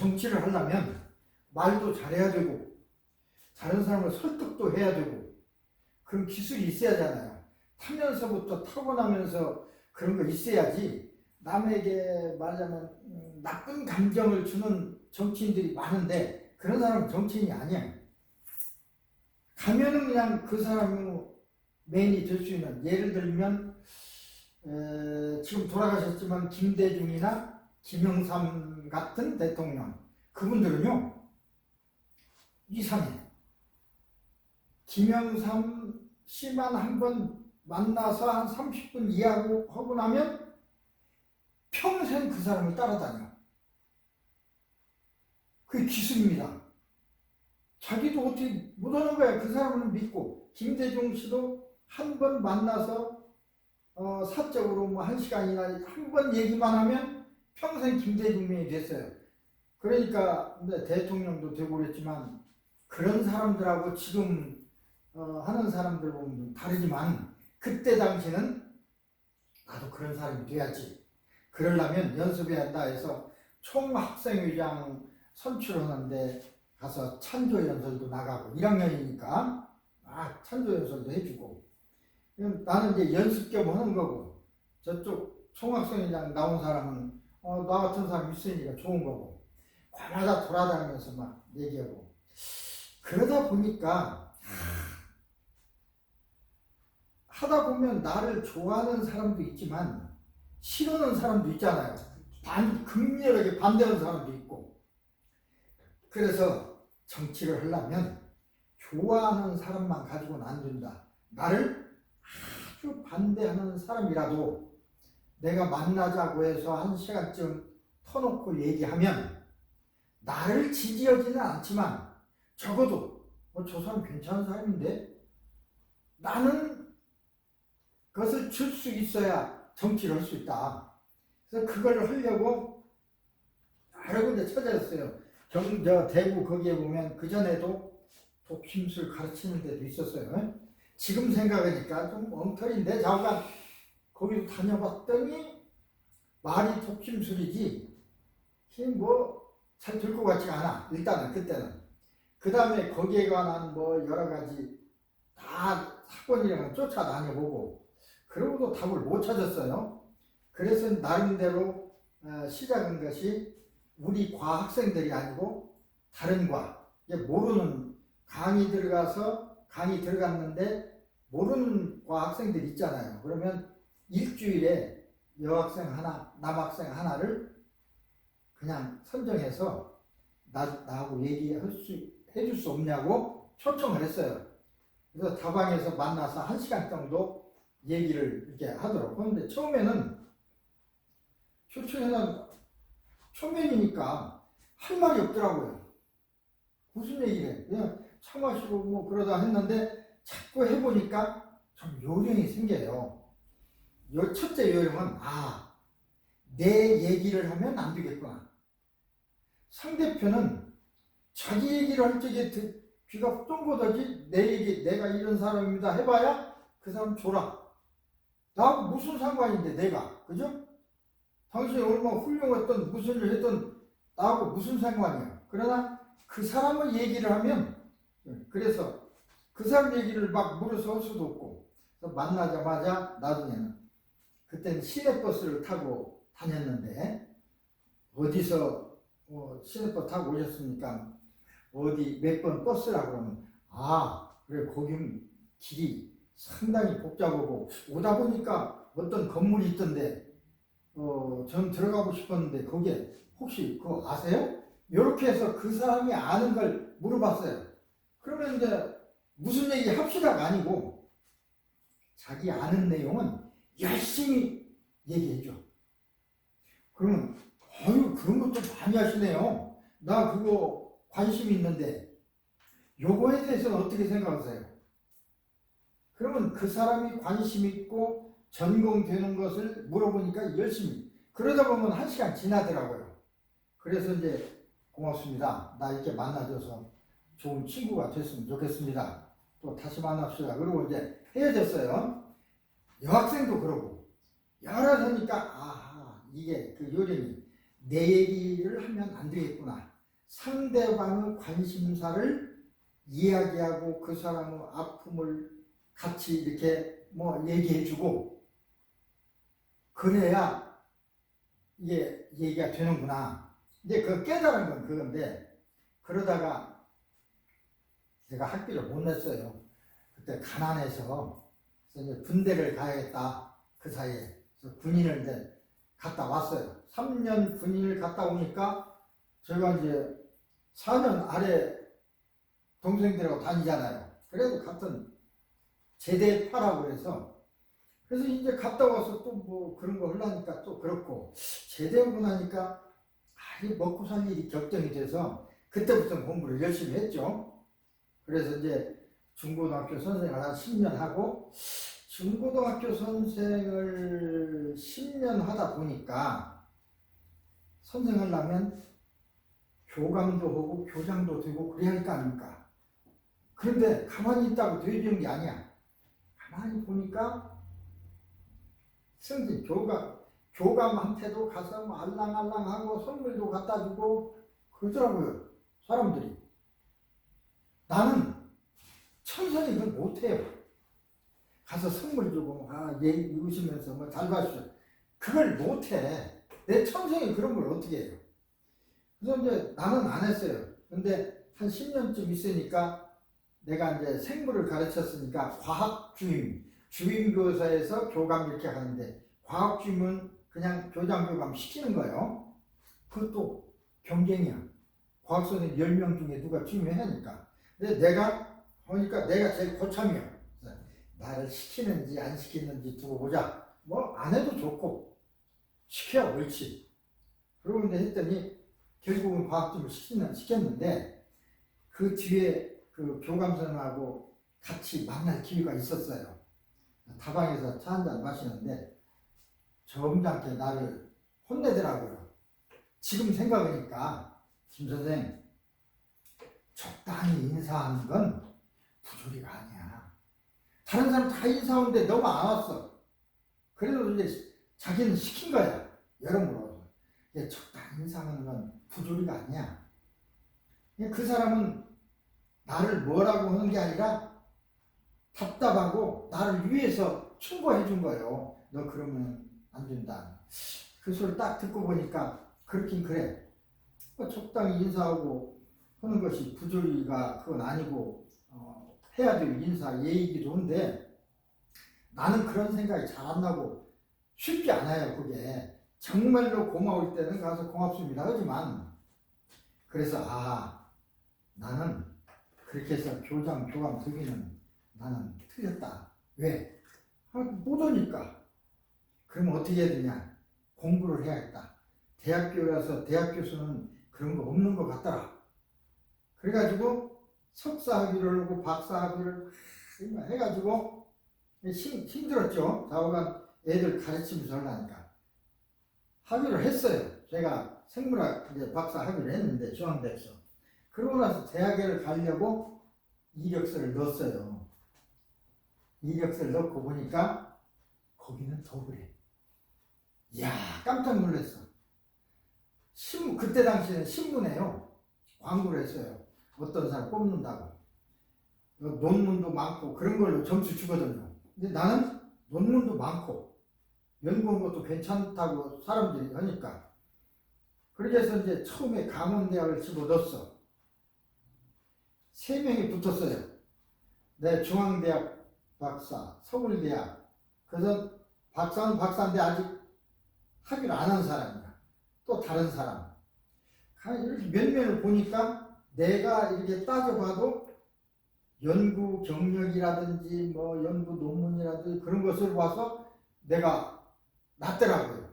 정치를 하려면 말도 잘해야 되고 다른 사람을 설득도 해야 되고 그런 기술이 있어야 하잖아요. 타면서부터 타고나면서 그런 거 있어야지. 남에게 말하자면 나쁜 감정을 주는 정치인들이 많은데 그런 사람은 정치인이 아니야. 가면은 그냥 그 사람이 메인이 될 수 있는, 예를 들면 지금 돌아가셨지만 김대중이나 김영삼 같은 대통령, 그분들은요 이상해. 김영삼 씨만 한번 만나서 한 30분 이야기하고 나면 평생 그 사람을 따라다녀. 그게 기술입니다. 자기도 어떻게 못하는 거야. 그 사람을 믿고. 김대중 씨도 한 번 만나서 사적으로 뭐 1시간이나 한 번 얘기만 하면 평생 김대중이 됐어요. 그러니까 대통령도 되고 그랬지만 그런 사람들하고 지금 하는 사람들 보면 다르지만 그때 당시는 나도 그런 사람이 돼야지. 그러려면 연습해야 한다 해서 총학생회장 선출하는데 가서 찬조연설도 나가고 1학년이니까 찬조연설도 해주고 나는 이제 연습 겸 하는 거고 저쪽 총학생회장 나온 사람은 나 같은 사람 있으니까 좋은 거고 과마다 돌아다니면서 막 얘기하고 그러다 보니까 하다 보면 나를 좋아하는 사람도 있지만 싫어하는 사람도 있잖아요. 극렬하게 반대하는 사람도 있고. 그래서 정치를 하려면 좋아하는 사람만 가지고는 안 된다. 나를 아주 반대하는 사람이라도 내가 만나자고 해서 1시간쯤 터놓고 얘기하면 나를 지지하지는 않지만 적어도 저 사람 괜찮은 사람인데 나는 그것을 줄 수 있어야 정치를 할 수 있다. 그래서 그걸 하려고 여러 군데 찾아왔어요. 대구 거기에 보면 그전에도 독심술 가르치는 데도 있었어요. 지금 생각하니까 좀 엉터리인데 잠깐 거기도 다녀봤더니 말이 독심술이지 뭐 잘 될 것 같지가 않아. 일단은 그때는. 그 다음에 거기에 관한 뭐 여러 가지 다 학원이랑 쫓아다녀보고 그러고도 답을 못 찾았어요. 그래서 나름대로 시작한 것이 우리 과학생들이 아니고 다른 과, 모르는 강의 들어갔는데 모르는 과학생들 있잖아요. 그러면 일주일에 여학생 하나, 남학생 하나를 그냥 선정해서 나하고 해줄 수 없냐고 초청을 했어요. 그래서 다방에서 만나서 1시간 정도 얘기를 이렇게 하도록. 그런데 처음에는 초면이니까 할 말이 없더라고요. 무슨 얘기를 해. 그냥 차 마시고 뭐 그러다 했는데 자꾸 해보니까 좀 요령이 생겨요. 첫째 요령은 내 얘기를 하면 안 되겠구나. 상대편은 자기 얘기를 할 적에 귀가 쫑긋하지 내 얘기, 내가 이런 사람입니다 해봐야 그 사람 줘라. 나하고 무슨 상관인데 내가, 그죠? 당신이 얼마나 훌륭했던 무슨 일 했던 나하고 무슨 상관이야. 그러나 그 사람의 얘기를 하면 그래서 그 사람 얘기를 막 물어서 할 수도 없고 그래서 만나자마자 나중에는 그때는 시내버스를 타고 다녔는데 어디서 시내버스 타고 오셨습니까? 어디 몇 번 버스라고 그러면 그래 거긴 길이 상당히 복잡하고 오다 보니까 어떤 건물이 있던데 전 들어가고 싶었는데 거기에 혹시 그거 아세요? 이렇게 해서 그 사람이 아는 걸 물어봤어요. 그러면 이제 무슨 얘기 합시다가 아니고 자기 아는 내용은 열심히 얘기해줘. 그러면 그런 것도 많이 하시네요. 나 그거 관심 있는데 요거에 대해서는 어떻게 생각하세요? 그러면 그 사람이 관심 있고 전공되는 것을 물어보니까 열심히. 그러다 보면 1시간 지나더라고요. 그래서 이제 고맙습니다. 나 이렇게 만나줘서 좋은 친구가 됐으면 좋겠습니다. 또 다시 만납시다. 그리고 이제 헤어졌어요. 여학생도 그러고 여러 하니까 이게 그 요령이 내 얘기를 하면 안 되겠구나. 상대방의 관심사를 이야기하고 그 사람의 아픔을 같이 이렇게 뭐 얘기해주고 그래야 이게 얘기가 되는구나. 이제 그 깨달은 건 그건데 그러다가 제가 학비를 못 냈어요. 그때 가난해서 이제 군대를 가야겠다. 그 사이에 그래서 군인을 이제 갔다 왔어요. 3년 군인을 갔다 오니까 제가 이제 4년 아래 동생들하고 다니잖아요. 그래도 같은 제대파라고 해서 그래서 이제 갔다 와서 또 뭐 그런 거 하려니까 또 그렇고 제대하고 나니까 아니 먹고 살 일이 격정이 돼서 그때부터 공부를 열심히 했죠. 그래서 이제 중고등학교 선생을 한 10년 하고 중고등학교 선생을 10년 하다 보니까 선생하려면 교감도 하고 교장도 되고 그래야 할 거 아닙니까? 그런데 가만히 있다고 되는 게 아니야. 가만히 보니까 승진 교감한테도 가서 뭐 알랑알랑하고 선물도 갖다 주고 그러더라고요. 사람들이. 나는 천선이 그걸 못해요. 가서 선물 주고 얘기 웃으면서 뭐 잘 봐주죠. 그걸 못해. 내 천성이 그런 걸 어떻게 해요. 그래서 이제 나는 안 했어요. 근데 한 10년쯤 있으니까 내가 이제 생물을 가르쳤으니까 주임교사에서 교감 이렇게 하는데 과학주임은 그냥 교장 시키는 거예요. 그것도 경쟁이야. 과학선생님 10명 중에 누가 주임해야 하니까. 근데 내가 보니까 내가 제일 고참이야. 나를 시키는지 안 시키는지 두고 보자. 뭐 안 해도 좋고 시켜야 옳지. 그러고 이제 했더니 결국은 과학주임을 시켰는데 그 뒤에 그 교감선생하고 같이 만날 기회가 있었어요. 다방에서 차 한잔 마시는데 점잖게 나를 혼내더라고요. 지금 생각하니까 김 선생 적당히 인사하는 건 부조리가 아니야. 다른 사람 다 인사하는데 너가 안 왔어. 그래도 이제 자기는 시킨 거야. 여러모로. 적당히 인사하는 건 부조리가 아니야. 그 사람은 나를 뭐라고 하는 게 아니라 답답하고 나를 위해서 충고해 준 거예요. 너 그러면 안 된다. 그 소리 딱 듣고 보니까 그렇긴 그래. 적당히 인사하고 하는 것이 부조리가 그건 아니고 해야 될 인사 예의이기도 한데 나는 그런 생각이 잘 안 나고 쉽지 않아요. 그게 정말로 고마울 때는 가서 고맙습니다 하지만 그래서 나는 그렇게 해서 교감 되기는 나는 틀렸다. 왜? 못 오니까. 그럼 어떻게 해야 되냐? 공부를 해야겠다. 대학교 가서 대학 교수는 그런 거 없는 것 같더라. 그래가지고 석사 학위를 하고 박사 학위를 해가지고 힘들었죠. 좌우간 애들 가르치면서 하려니까. 학위를 했어요. 제가 생물학 이제 박사 학위를 했는데 중앙대에서. 그러고 나서 대학을 가려고 이력서를 넣었어요. 이력서를 넣고 보니까 거기는 더 그래. 이야 깜짝 놀랐어. 그때 당시에는 신문에요. 광고를 했어요. 어떤 사람 뽑는다고. 논문도 많고 그런 걸로 점수 주거든요. 근데 나는 논문도 많고 연구한 것도 괜찮다고 사람들이 하니까. 그래서 이제 처음에 강원대학을 집어넣었어. 3명이 붙었어요. 내 중앙대학 박사, 서울대학. 그래서 박사는 박사인데 아직 학위를 안 한 사람이야. 또 다른 사람. 이렇게 몇 명을 보니까 내가 이렇게 따져봐도 연구 경력이라든지 뭐 연구 논문이라든지 그런 것을 봐서 내가 낫더라고요.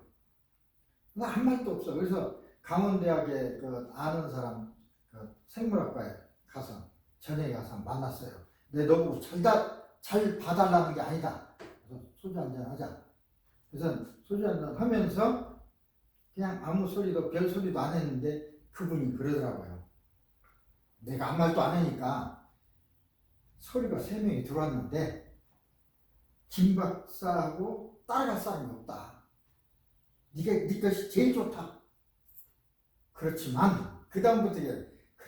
나 한 말도 없어. 그래서 강원대학에 그 아는 사람 그 생물학과에 가서 저녁에 가서 만났어요. 내 너무 잘 봐달라는 게 아니다. 그래서 소주 한잔 하자. 그래서 소주 한잔 하면서 그냥 아무 소리도 별 소리도 안 했는데 그분이 그러더라고요. 내가 아무 말도 안 하니까 소리가 3명이 들어왔는데 김 박사하고 따라갈 사람이 없다. 네 것이 제일 좋다. 그렇지만 그 다음부터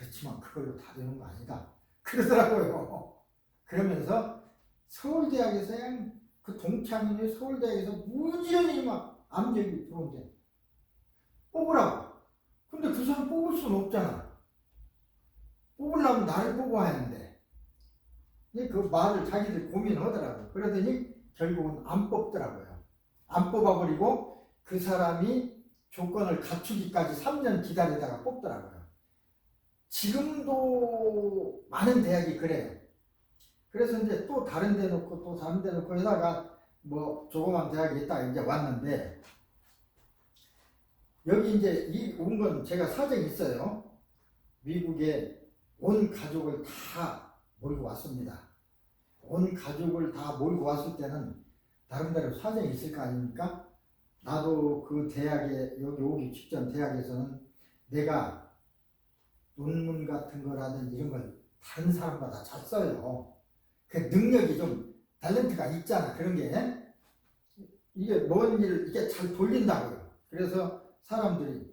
그렇지만 그걸로 다 되는 거 아니다. 그러더라고요. 그러면서 서울대학에서 그냥 그 동창인의 서울대학에서 무지연히 막 암적이 들어온대. 뽑으라고. 근데 그 사람 뽑을 수는 없잖아. 뽑으려면 나를 뽑아야 하는데. 근데 그 말을 자기들 고민하더라고. 그러더니 결국은 안 뽑더라고요. 안 뽑아버리고 그 사람이 조건을 갖추기까지 3년 기다리다가 뽑더라고요. 지금도 많은 대학이 그래요. 그래서 이제 또 다른 데 놓고 또 다른 데 놓고 하다가 뭐 조그만 대학에 있다가 이제 왔는데, 여기 이제 이 온 건 제가 사정이 있어요. 미국에 온 가족을 다 몰고 왔습니다. 온 가족을 다 몰고 왔을 때는 나름대로 사정이 있을 거 아닙니까? 나도 그 대학에, 여기 오기 직전 대학에서는 내가 논문 같은 거라든지 이런 걸 다른 사람보다 잘 써요. 그 능력이 좀 탤런트가 있잖아. 그런 게 이게 뭔 일을 이게 잘 돌린다고요. 그래서 사람들이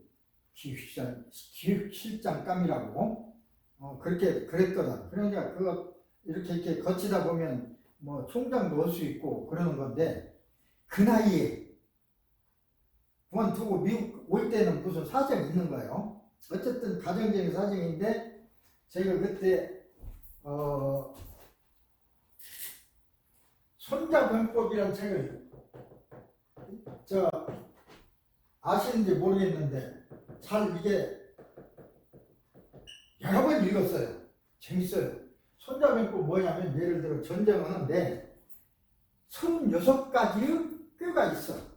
기획실장감이라고 그렇게 그랬거든. 그러니까 그거 이렇게 거치다 보면 뭐 총장도 올 수 있고 그러는 건데, 그 나이에 그만두고 미국 올 때는 무슨 사정이 있는 거예요. 어쨌든 가정적인 사정인데, 제가 그때 손자병법이라는 책을 아시는지 모르겠는데 잘 이게 여러 번 읽었어요. 재밌어요. 손자병법 뭐냐면, 예를 들어 전쟁하는데 36가지의 꾀가 있어.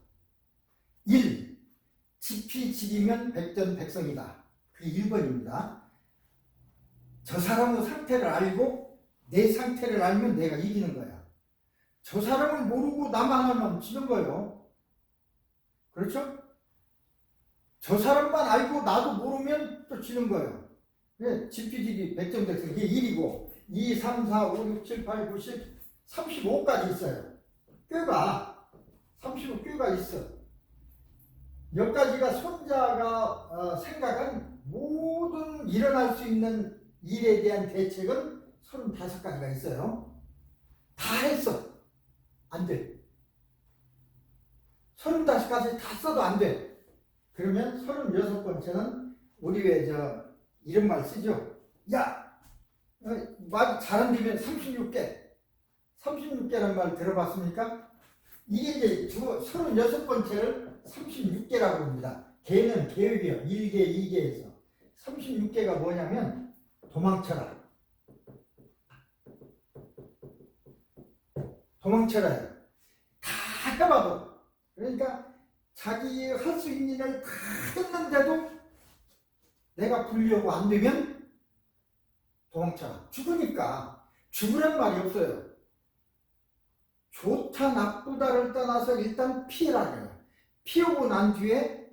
1. 지피지기면 백전백승이다. 그게 1번입니다. 저 사람의 상태를 알고 내 상태를 알면 내가 이기는 거야. 저 사람을 모르고 나만 하면 지는 거예요. 그렇죠? 저 사람만 알고 나도 모르면 또 지는 거예요. 지피지기 백전백승, 이게 1이고 2, 3, 4, 5, 6, 7, 8, 9, 10, 35까지 있어요. 꾀가 35꾀가 있어. 여기까지가 손자가 생각한 모든 일어날 수 있는 일에 대한 대책은 35가지가 있어요. 다 했어. 안 돼. 35가지 다 써도 안 돼. 그러면 36번째는 우리 왜 이런 말 쓰죠. 야! 말 잘한다면 36개란 말 들어봤습니까? 이게 이제 36번째를 36개라고 합니다. 개는 계획이에요. 1개, 2개에서. 36개가 뭐냐면, 도망쳐라. 도망쳐라요. 다 해봐도. 그러니까 자기 할 수 있는 일을 다 했는데도 내가 불리하고 안 되면 도망쳐라. 죽으니까. 죽으란 말이 없어요. 좋다 나쁘다를 떠나서 일단 피해라는 거예요. 피하고 난 뒤에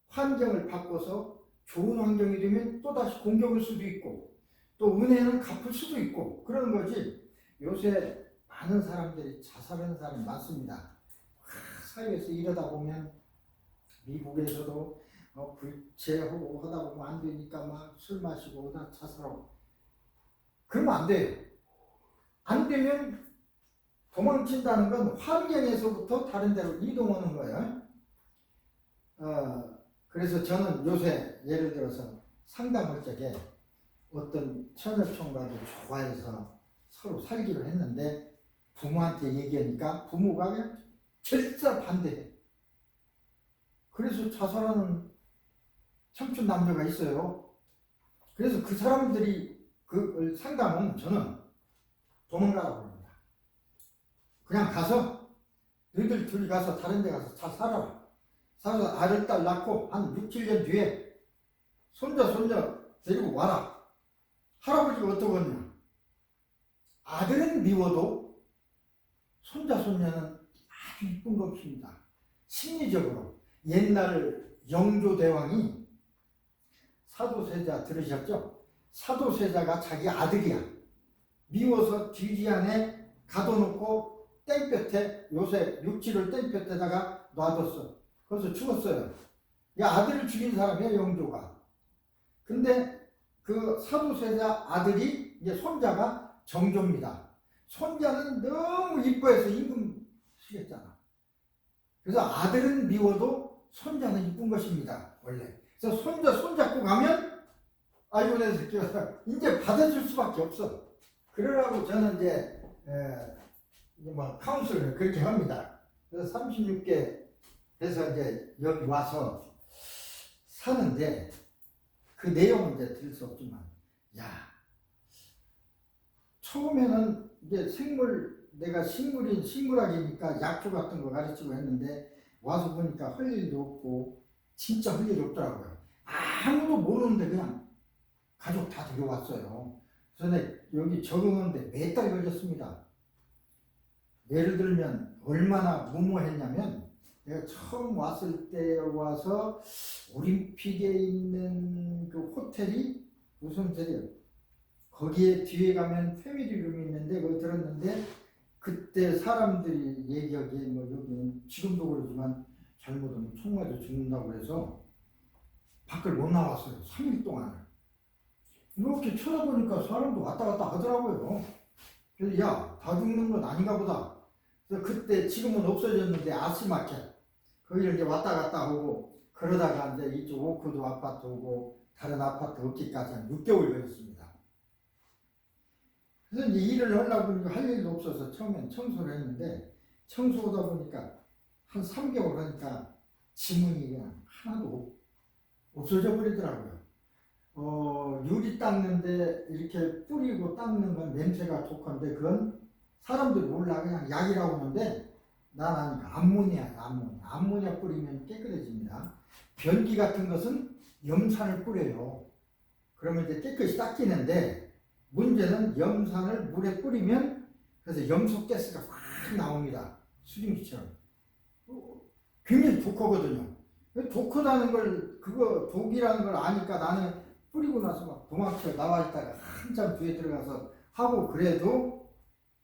환경을 바꿔서 좋은 환경이 되면 또다시 공격할 수도 있고, 또 은혜는 갚을 수도 있고 그러는 거지. 요새 많은 사람들이 자살하는 사람이 많습니다. 사회에서 이러다 보면 미국에서도 불체하고 하다 보면 안 되니까 막 술 마시고 하다 자살하고. 그러면 안 돼요. 안 되면 도망친다는 건 환경에서부터 다른 데로 이동하는 거예요. 그래서 저는 요새 예를 들어서 상담할 적에 어떤 처녀총각이 좋아해서 서로 살기로 했는데 부모한테 얘기하니까 부모가 그냥 절대 반대해. 그래서 자살하는 청춘 남녀가 있어요. 그래서 그 사람들이 그 상담은 저는 도망가라고 합니다. 그냥 가서 너희들 둘이 가서 다른 데 가서 잘 살아라. 살아서 아들 딸 낳고 한 6, 7년 뒤에 손자 데리고 와라. 할아버지가 어떠겠냐. 아들은 미워도 손자는 아주 이쁜 것입니다. 심리적으로. 옛날 영조대왕이 사도세자 들으셨죠? 사도세자가 자기 아들이야. 미워서 뒤지 안에 가둬놓고 땡볕에, 요새 육지를 땡볕에다가 놔뒀어. 그래서 죽었어요. 이 아들을 죽인 사람이야, 영조가. 근데 그 사도세자 아들이 이제 손자가 정조입니다. 손자는 너무 이뻐해서 임금 쓰겠잖아. 그래서 아들은 미워도 손자는 이쁜 것입니다. 원래. 그래서 손자 손잡고 가면 아이고 내 새끼가 이제 받아줄 수밖에 없어. 그러라고 저는 이제 뭐 카운슬을 그렇게 합니다. 그래서 36개 돼서 이제 여기 와서 사는데 그 내용은 이제 들을 수 없지만 야 처음에는 이제 내가 식물학이니까 약초 같은 거 가르치고 했는데 와서 보니까 할 일도 없고 진짜 할 일이 없더라고요. 아무도 모르는데 그냥 가족 다 데려왔어요. 그래서 여기 적응하는데 몇 달 걸렸습니다. 예를 들면 얼마나 무모했냐면 내가 처음 왔을 때 와서 올림픽에 있는 그 호텔이 무슨 호텔이에요? 거기에 뒤에 가면 패밀리룸이 있는데 그거 들었는데 그때 사람들이 얘기하기에 뭐 여기는 지금도 그러지만 잘못하면 총 맞아 죽는다고 해서 밖을 못 나왔어요. 3일 동안. 이렇게 쳐다보니까 사람도 왔다 갔다 하더라고요. 그래서 야, 다 죽는 건 아닌가 보다. 그래서 그때 지금은 없어졌는데 아스마켓 거기를 이제 왔다 갔다 하고 그러다가 이제 이쪽 오크도 아파트 오고 다른 아파트 얻기까지 한 6개월 걸렸습니다. 그래서 이제 일을 하려고 보니까 할 일도 없어서 처음엔 청소를 했는데 청소하다 보니까 한 3개월 하니까 지문이 그냥 하나도 없어져 버리더라고요. 유리 닦는데 이렇게 뿌리고 닦는 건 냄새가 독한데 그건 사람들이 몰라 그냥 약이라고 하는데 난 아니까 암모니아 뿌리면 깨끗해집니다. 변기 같은 것은 염산을 뿌려요. 그러면 이제 깨끗이 닦이는데 문제는 염산을 물에 뿌리면 그래서 염소가스가 확 나옵니다. 수증기처럼. 굉장히 독하거든요. 독하다는 걸 그거 독이라는 걸 아니까 나는 뿌리고 나서 막 도망쳐 나와 있다가 한참 뒤에 들어가서 하고 그래도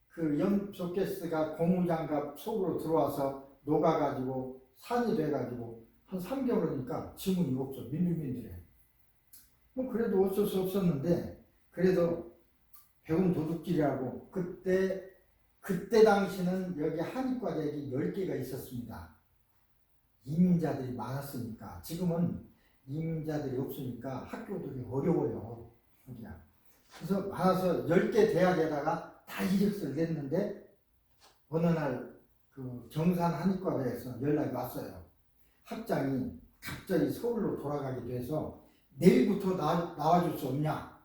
그 염소가스가 고무장갑 속으로 들어와서 녹아가지고 산이 돼가지고 한 3개월이니까 지문이 없어. 민들민들해. 뭐 그래도 어쩔 수 없었는데 그래도 배운 도둑질이라고 그때 당시는 여기 한의과대학이 10개가 있었습니다. 이민자들이 많았으니까 지금은 이민자들이 없으니까 학교들이 어려워요. 그래서 많아서 10개 대학에다가 다 이력서를 냈는데 어느 날 그 경산 한의과대에서 연락이 왔어요. 학장이 갑자기 서울로 돌아가게 돼서 내일부터 나와줄 수 없냐.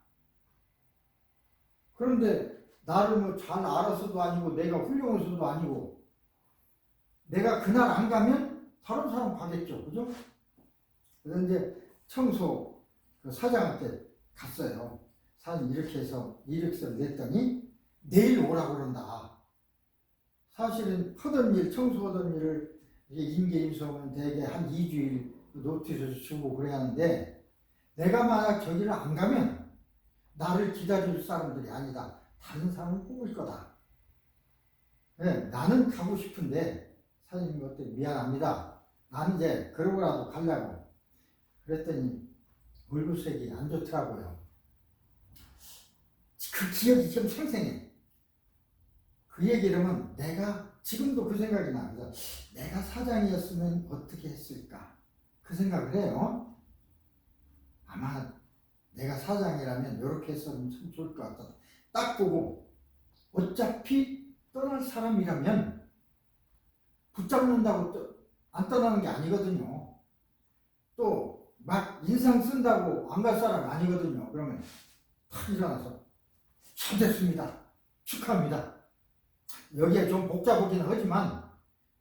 그런데 나를 뭐 잘 알아서도 아니고 내가 훌륭해서도 아니고 내가 그날 안 가면 다른 사람 가겠죠. 그죠? 그래서 이제 청소 그 사장한테 갔어요. 사장님 이렇게 해서 이력서를 냈더니 내일 오라고 그런다. 사실은 하던 일, 청소하던 일을 임계 임소하면 대개 한 2주일 노티스를 주고 그래야 하는데 내가 만약 저기를 안 가면 나를 기다릴 사람들이 아니다. 다른 사람을 뽑을 거다. 네, 나는 가고 싶은데 사장님 어때 미안합니다. 난 이제 그러고라도 가려고. 그랬더니 얼굴색이 안 좋더라고요. 그 기억이 좀 생생해. 그 얘기를 하면 내가 지금도 그 생각이 나. 그래서 내가 사장이었으면 어떻게 했을까? 그 생각을 해요. 아마 내가 사장이라면 이렇게 했으면 참 좋을 것 같다. 딱 보고 어차피 떠날 사람이라면 붙잡는다고 안 떠나는 게 아니거든요. 또 막 인상 쓴다고 안 갈 사람 아니거든요. 그러면 탁 일어나서 잘 됐습니다. 축하합니다. 여기에 좀 복잡하긴 하지만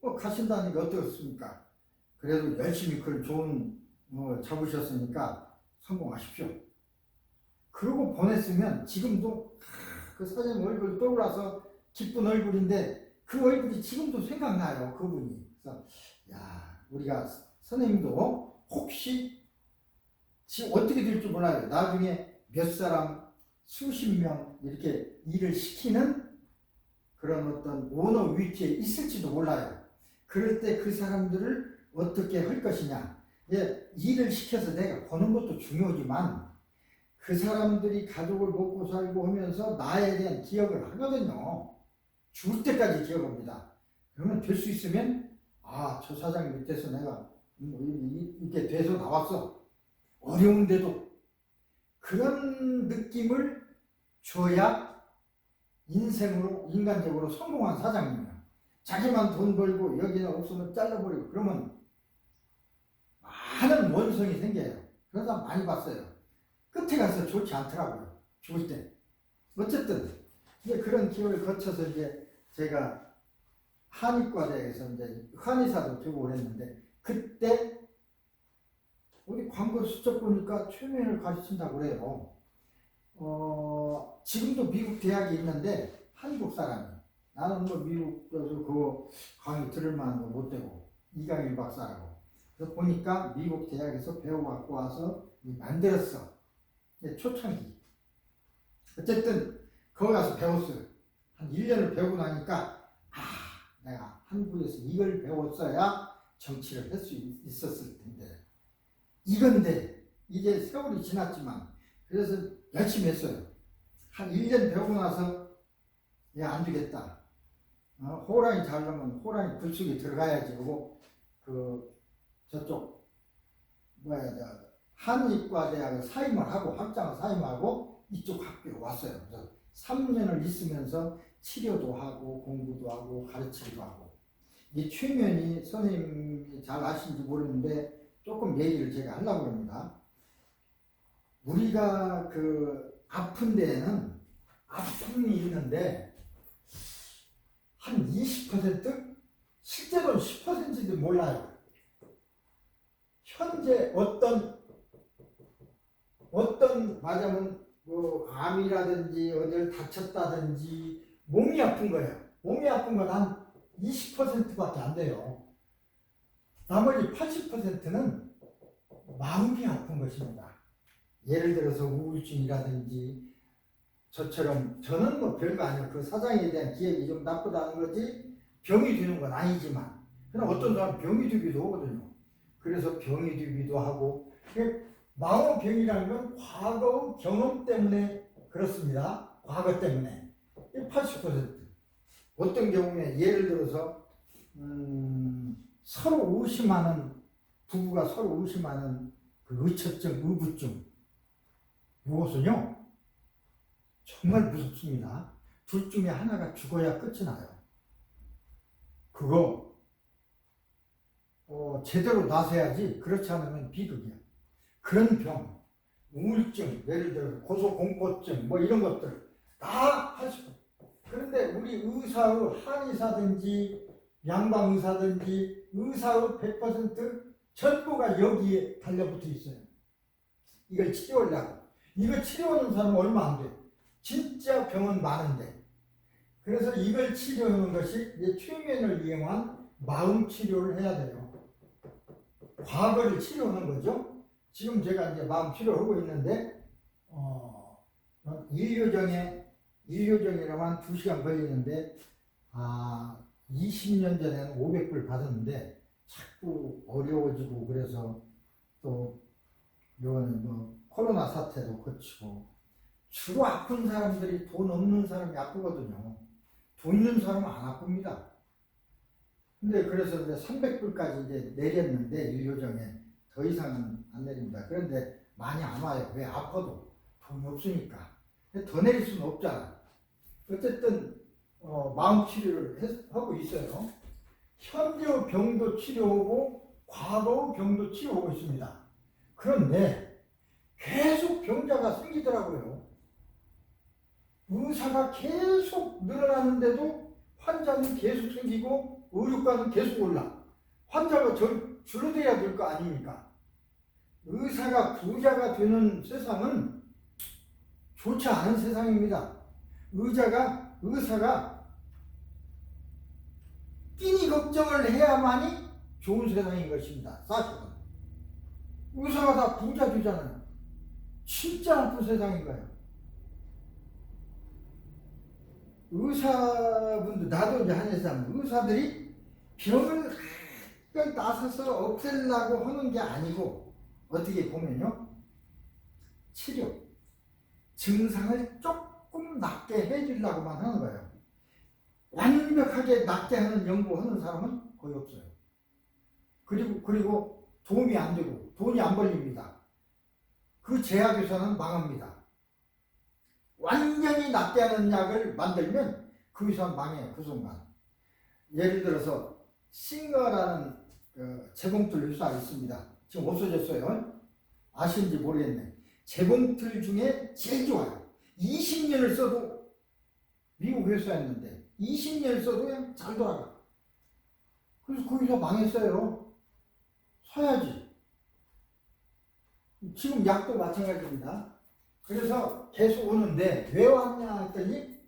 뭐 가신다는 게 어떻습니까? 그래도 열심히 그걸 좋은 잡으셨으니까 성공하십시오. 그러고 보냈으면 지금도 그 사장님 얼굴 떠올라서 기쁜 얼굴인데 그 얼굴이 지금도 생각나요. 그분이. 그래서 야 우리가 선생님도 혹시 지금 어떻게 될지 몰라요. 나중에 몇 사람 수십 명 이렇게 일을 시키는 그런 어떤 오너 위치에 있을지도 몰라요. 그럴 때 그 사람들을 어떻게 할 것이냐. 일을 시켜서 내가 보는 것도 중요하지만 그 사람들이 가족을 먹고 살고 하면서 나에 대한 기억을 하거든요. 죽을 때까지 기억합니다. 그러면 될 수 있으면 저 사장 밑에서 내가 이렇게 돼서 나왔어. 어려운데도 그런 느낌을 줘야 인생으로 인간적으로 성공한 사장님이에요. 자기만 돈 벌고 여기는 없으면 잘라버리고 그러면 많은 원성이 생겨요. 그러다 많이 봤어요. 끝에 가서 좋지 않더라고요. 죽을 때. 어쨌든 이제 그런 기회를 거쳐서 이제 제가 한의과대에서 이제 한의사도 되고 그랬는데 그때 우리 광고 수첩 보니까 최면을 가르친다고 그래요. 지금도 미국 대학이 있는데 한국 사람이 나는 뭐 미국 가서 그거 강의 들을 만한 거 못 되고 이강일 박사라고 그래서 보니까 미국 대학에서 배워 갖고 와서 만들었어. 초창기. 어쨌든 거기 가서 배웠어요. 한 1년을 배우고 나니까 내가 한국에서 이걸 배웠어야 정치를 할 수 있었을 텐데 이건데 이제 세월이 지났지만 그래서 열심히 했어요. 한 1년 배우고 나서 안 되겠다. 호랑이 자려면 호랑이 굴속에 들어가야지 하고 저쪽 한의과대학을 사임을 하고 학장을 사임하고 이쪽 학교에 왔어요. 그래서 3년을 있으면서 치료도 하고 공부도 하고 가르치기도 하고 이 최면이 선생님이 잘 아시는지 모르는데 조금 얘기를 제가 하려고 합니다. 우리가 아픈 데에는 아픔이 있는데 한 20%? 실제로는 10%인지 몰라요. 현재 어떤 말하자면 암이라든지 어디를 다쳤다든지 몸이 아픈 거예요. 몸이 아픈 건 한 20%밖에 안 돼요. 나머지 80%는 마음이 아픈 것입니다. 예를 들어서 우울증이라든지 저처럼 저는 뭐 별거 아니에요. 그 사장에 대한 기억이 좀 나쁘다는 거지 병이 되는 건 아니지만 그러나 어떤 사람은 병이 되기도 하거든요. 그래서 병이 되기도 하고 마음병이라는 건 과거 경험 때문에 그렇습니다. 과거 때문에 80% 어떤 경우에 예를 들어서 서로 의심하는 부부가 서로 의심하는 의처증, 의부증 이것은요 정말 무섭습니다. 둘 중에 하나가 죽어야 끝이 나요. 그거 제대로 나서야지 그렇지 않으면 비극이야. 그런 병, 우울증, 예를 들어 고소공포증 뭐 이런 것들 다 할 수. 그런데 우리 의사의 한의사든지 양방의사든지 의사의 100% 전부가 여기에 달려붙어 있어요. 이걸 치료하려고. 이걸 치료하는 사람은 얼마 안 돼. 진짜 병은 많은데. 그래서 이걸 치료하는 것이 이제 최면을 이용한 마음 치료를 해야 돼요. 과거를 치료하는 거죠. 지금 제가 이제 마음 치료하고 있는데, 일교정이라고 한 2시간 걸리는데, 20년 전에는 500불 받았는데, 자꾸 어려워지고, 그래서 또, 요거는 코로나 사태도 거치고, 주로 아픈 사람들이 돈 없는 사람이 아프거든요. 돈 있는 사람은 안 아픕니다. 근데 그래서 이제 300불까지 이제 내렸는데, 일교정에 더 이상은 안 내립니다. 그런데 많이 안 와요. 왜? 아파도 돈이 없으니까. 더 내릴 수는 없잖아. 어쨌든 마음 치료를 하고 있어요. 현재 병도 치료하고 과거 병도 치료하고 있습니다. 그런데 계속 병자가 생기더라고요. 의사가 계속 늘어나는데도 환자는 계속 생기고 의료가는 계속 올라. 환자가 줄어들어야 될 거 아닙니까? 의사가 부자가 되는 세상은 좋지 않은 세상입니다. 의사가 끼니 걱정을 해야만이 좋은 세상인 것입니다. 사실은. 의사가 다 부자 되잖아요. 진짜 나쁜 세상인 거예요. 의사분들, 나도 이제 한의사면 의사들이 병을 나서서 없애려고 하는 게 아니고 어떻게 보면요. 치료. 증상을 조금 낫게 해주려고만 하는 거예요. 완벽하게 낫게 하는 연구하는 사람은 거의 없어요. 그리고 도움이 안 되고 돈이 안 벌립니다. 그 제약회사는 망합니다. 완전히 낫게 하는 약을 만들면 그 회사는 망해요. 그 순간. 예를 들어서 싱어라는 재봉틀 회사가 있습니다. 지금 없어졌어요. 아시는지 모르겠네. 재봉틀 중에 제일 좋아요. 20년을 써도, 미국 회사였는데 20년을 써도 그냥 잘 돌아가. 그래서 그 회사 망했어요. 사야지. 지금 약도 마찬가지입니다. 그래서 계속 오는데 왜 왔냐 했더니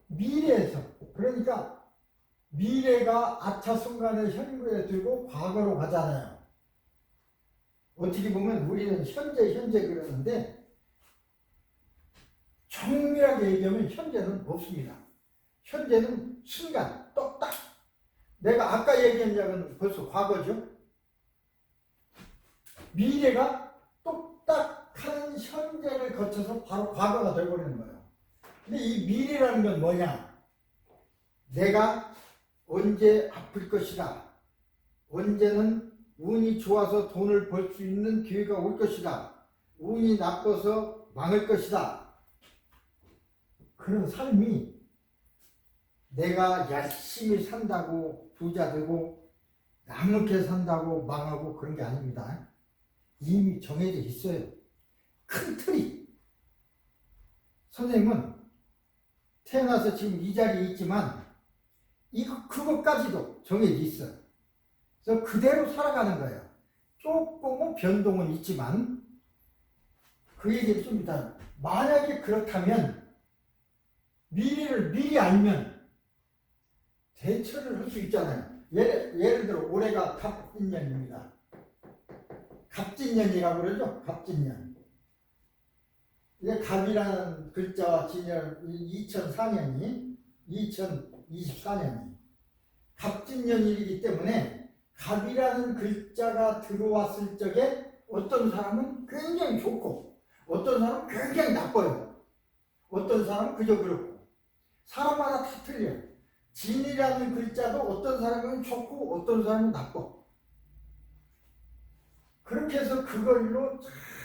미래에서, 그러니까 미래가 아차 순간에 현구에 들고 과거로 가잖아요. 어떻게 보면 우리는 현재 그러는데 정밀하게 얘기하면 현재는 없습니다. 현재는 순간 똑딱. 내가 아까 얘기한 약은 벌써 과거죠. 미래가 똑딱한 현재를 거쳐서 바로 과거가 되어버리는 거예요. 근데 이 미래라는 건 뭐냐? 내가 언제 아플 것이다. 언제는 운이 좋아서 돈을 벌 수 있는 기회가 올 것이다. 운이 나빠서 망할 것이다. 그런 삶이 내가 열심히 산다고 부자 되고 낭luc게 산다고 망하고 그런 게 아닙니다. 이미 정해져 있어요. 큰 틀이. 선생님은 태어나서 지금 이 자리에 있지만 그것까지도 정해져 있어요. 그래서 그대로 살아가는 거예요. 조금은 변동은 있지만 그 얘기를 좀 이따. 만약에 그렇다면 미래를 미리 알면 대처를 할 수 있잖아요. 예를 들어 올해가 갑진년입니다. 갑진년이라고 그러죠. 갑진년. 이게 갑이라는 글자와 진년 2004년이 2024년이 갑진년이기 때문에 갑이라는 글자가 들어왔을 적에 어떤 사람은 굉장히 좋고 어떤 사람은 굉장히 나빠요. 어떤 사람은 그저 그렇고 사람마다 다 틀려요. 진이라는 글자도 어떤 사람은 좋고 어떤 사람은 나빠. 그렇게 해서 그걸로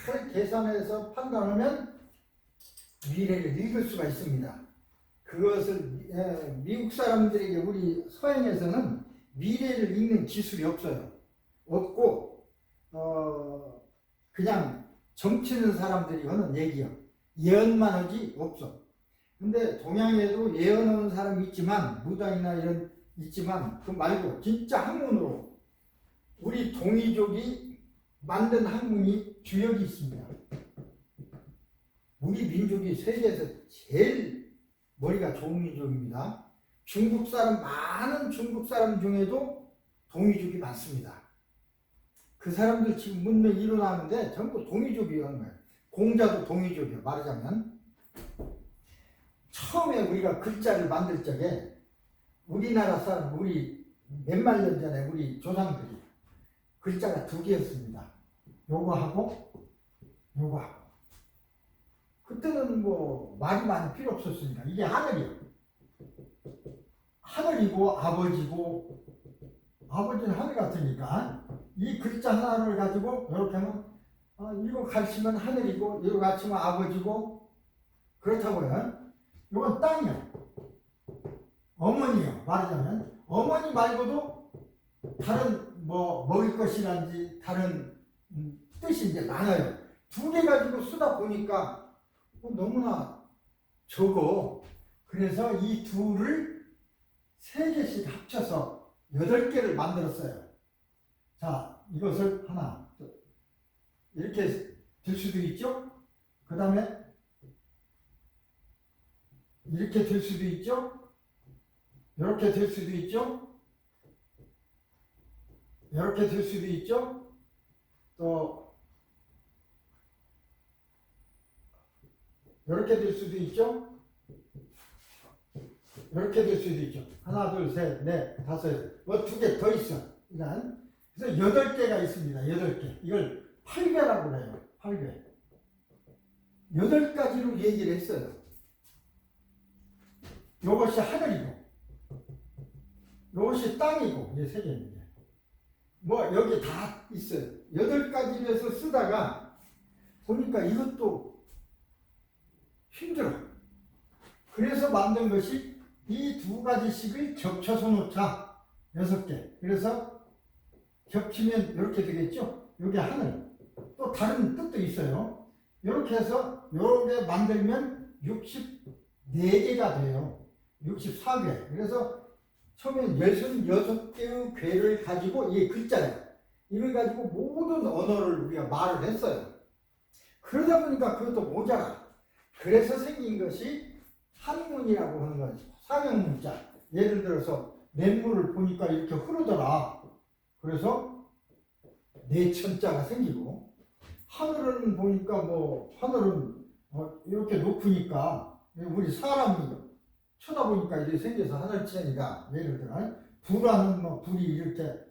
잘 계산해서 판단하면 미래를 읽을 수가 있습니다. 그것을 미국 사람들에게 우리 서양에서는 미래를 읽는 기술이 없어요. 없고 그냥 점치는 사람들이 하는 얘기요. 예언만 하지 없어. 근데 동양에도 예언하는 사람이 있지만 무당이나 이런 있지만 그 말고 진짜 학문으로 우리 동이족이 만든 학문이 주역이 있습니다. 우리 민족이 세계에서 제일 머리가 좋은 민족입니다. 중국 사람, 많은 중국 사람 중에도 동이족이 많습니다. 그 사람들 지금 문명 일어나는데 전부 동이족이라는 거예요. 공자도 동이족이에요. 말하자면 처음에 우리가 글자를 만들 적에 우리나라 사람, 우리 몇만 년 전에 우리 조상들이 글자가 두 개였습니다. 요거하고 요거하고. 그때는 뭐 말이 많이 필요 없었으니까 이게 하늘이요. 하늘이고 아버지고, 아버지는 하늘 같으니까 이 글자 하나를 가지고 이렇게 하면 이거 가르치면 하늘이고 이거 가르치면 아버지고 그렇다고요. 이건 땅이요. 어머니요. 말하자면 어머니 말고도 다른 뭐 먹을 것이란지 다른 뜻이 이제 많아요. 두 개 가지고 쓰다 보니까 너무나 적어. 그래서 이 둘을 세 개씩 합쳐서 8개를 만들었어요. 자, 이것을 하나 이렇게 될 수도 있죠. 그 다음에 이렇게 될 수도 있죠. 이렇게 될 수도 있죠. 이렇게 될 수도 있죠. 또 이렇게 될 수도 있죠. 이렇게 될 수도 있죠. 하나, 둘, 셋, 넷, 다섯, 뭐 2개 더 있어. 일단 그래서 8개가 있습니다. 8개. 이걸 8배라고 해요. 8배. 8가지로 얘기를 했어요. 이것이 하늘이고, 이것이 땅이고, 이게 3개입니다. 뭐 여기 다 있어요. 8가지로 해서 쓰다가 보니까 이것도 힘들어. 그래서 만든 것이 이 2가지씩을 겹쳐서 놓자. 6개. 그래서 겹치면 이렇게 되겠죠. 여기 하늘. 또 다른 뜻도 있어요. 이렇게 해서 이렇게 만들면 64개가 돼요. 64개. 그래서 처음에 66개의 괴를 가지고, 이게 글자예요. 이걸 가지고 모든 언어를 우리가 말을 했어요. 그러다 보니까 그것도 모자라. 그래서 생긴 것이 한문이라고 하는 거죠. 상형문자. 예를 들어서 냇물을 보니까 이렇게 흐르더라. 그래서 내천자가 생기고, 하늘은 보니까 하늘은 이렇게 높으니까 우리 사람이 쳐다보니까 이렇게 생겨서 하늘천이가, 예를 들어 불화는 불이 이렇게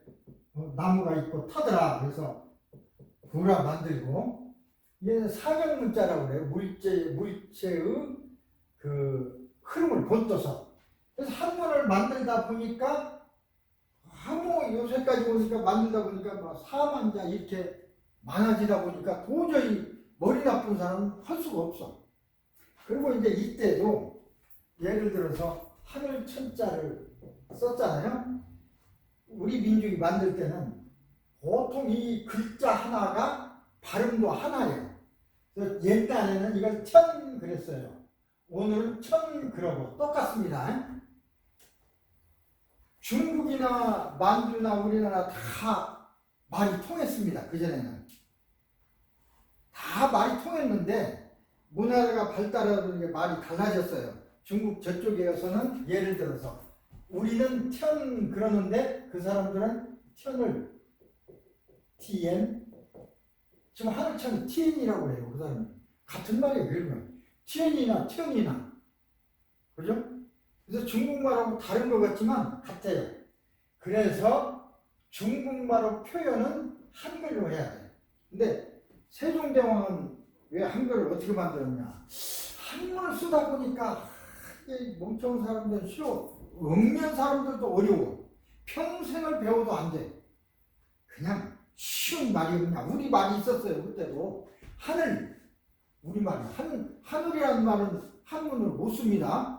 나무가 있고 타더라. 그래서 불화 만들고, 얘는 상형문자라고 그래요. 물체의 그 흐름을 본떠서. 그래서 한문을 만들다 보니까 요새까지 오니까 만들다 보니까 막 사만자 이렇게 많아지다 보니까 도저히 머리 나쁜 사람은 할 수가 없어. 그리고 이제 이때도 예를 들어서 하늘 천자를 썼잖아요. 우리 민족이 만들 때는 보통 이 글자 하나가 발음도 하나예요. 그래서 옛날에는 이걸 천 그랬어요. 오늘은 천 그러고 똑같습니다. 중국이나 만주나 우리나라 다 말이 통했습니다. 그전에는 다 말이 통했는데 문화가 발달하다 보니까 말이 달라졌어요. 중국 저쪽에서는 예를 들어서 우리는 천 그러는데 그 사람들은 천을 tn, 지금 하늘천 tn이라고 해요. 그 사람은 같은 말이에요. 그러면 tn이나 천이나, 그죠? 그래서 중국말하고 다른 것 같지만 같아요. 그래서 중국말로 표현은 한글로 해야 돼요. 근데 세종대왕은 왜 한글을 어떻게 만들었냐? 한문을 쓰다 보니까 멍청한 사람들은 싫어. 읍면 사람들도 어려워. 평생을 배워도 안 돼. 그냥 쉬운 말이 그냥 우리 말이 있었어요. 그때도 하늘, 우리말 하늘이라는 말은 한문을 못 씁니다.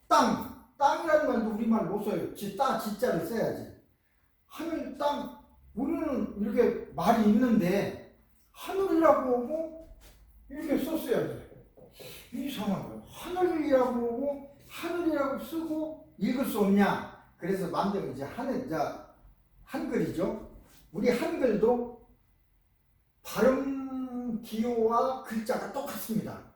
땅이라는 말도 우리말 못 써요. 지자를 써야지. 하늘, 땅, 우리는 이렇게 말이 있는데 하늘이라고 하고 이렇게 썼어야 돼. 이상한 거예요. 하늘이라고 하고 하늘이라고 쓰고 읽을 수 없냐? 그래서 만든 이제 한글이죠. 우리 한글도 발음 기호와 글자가 똑같습니다.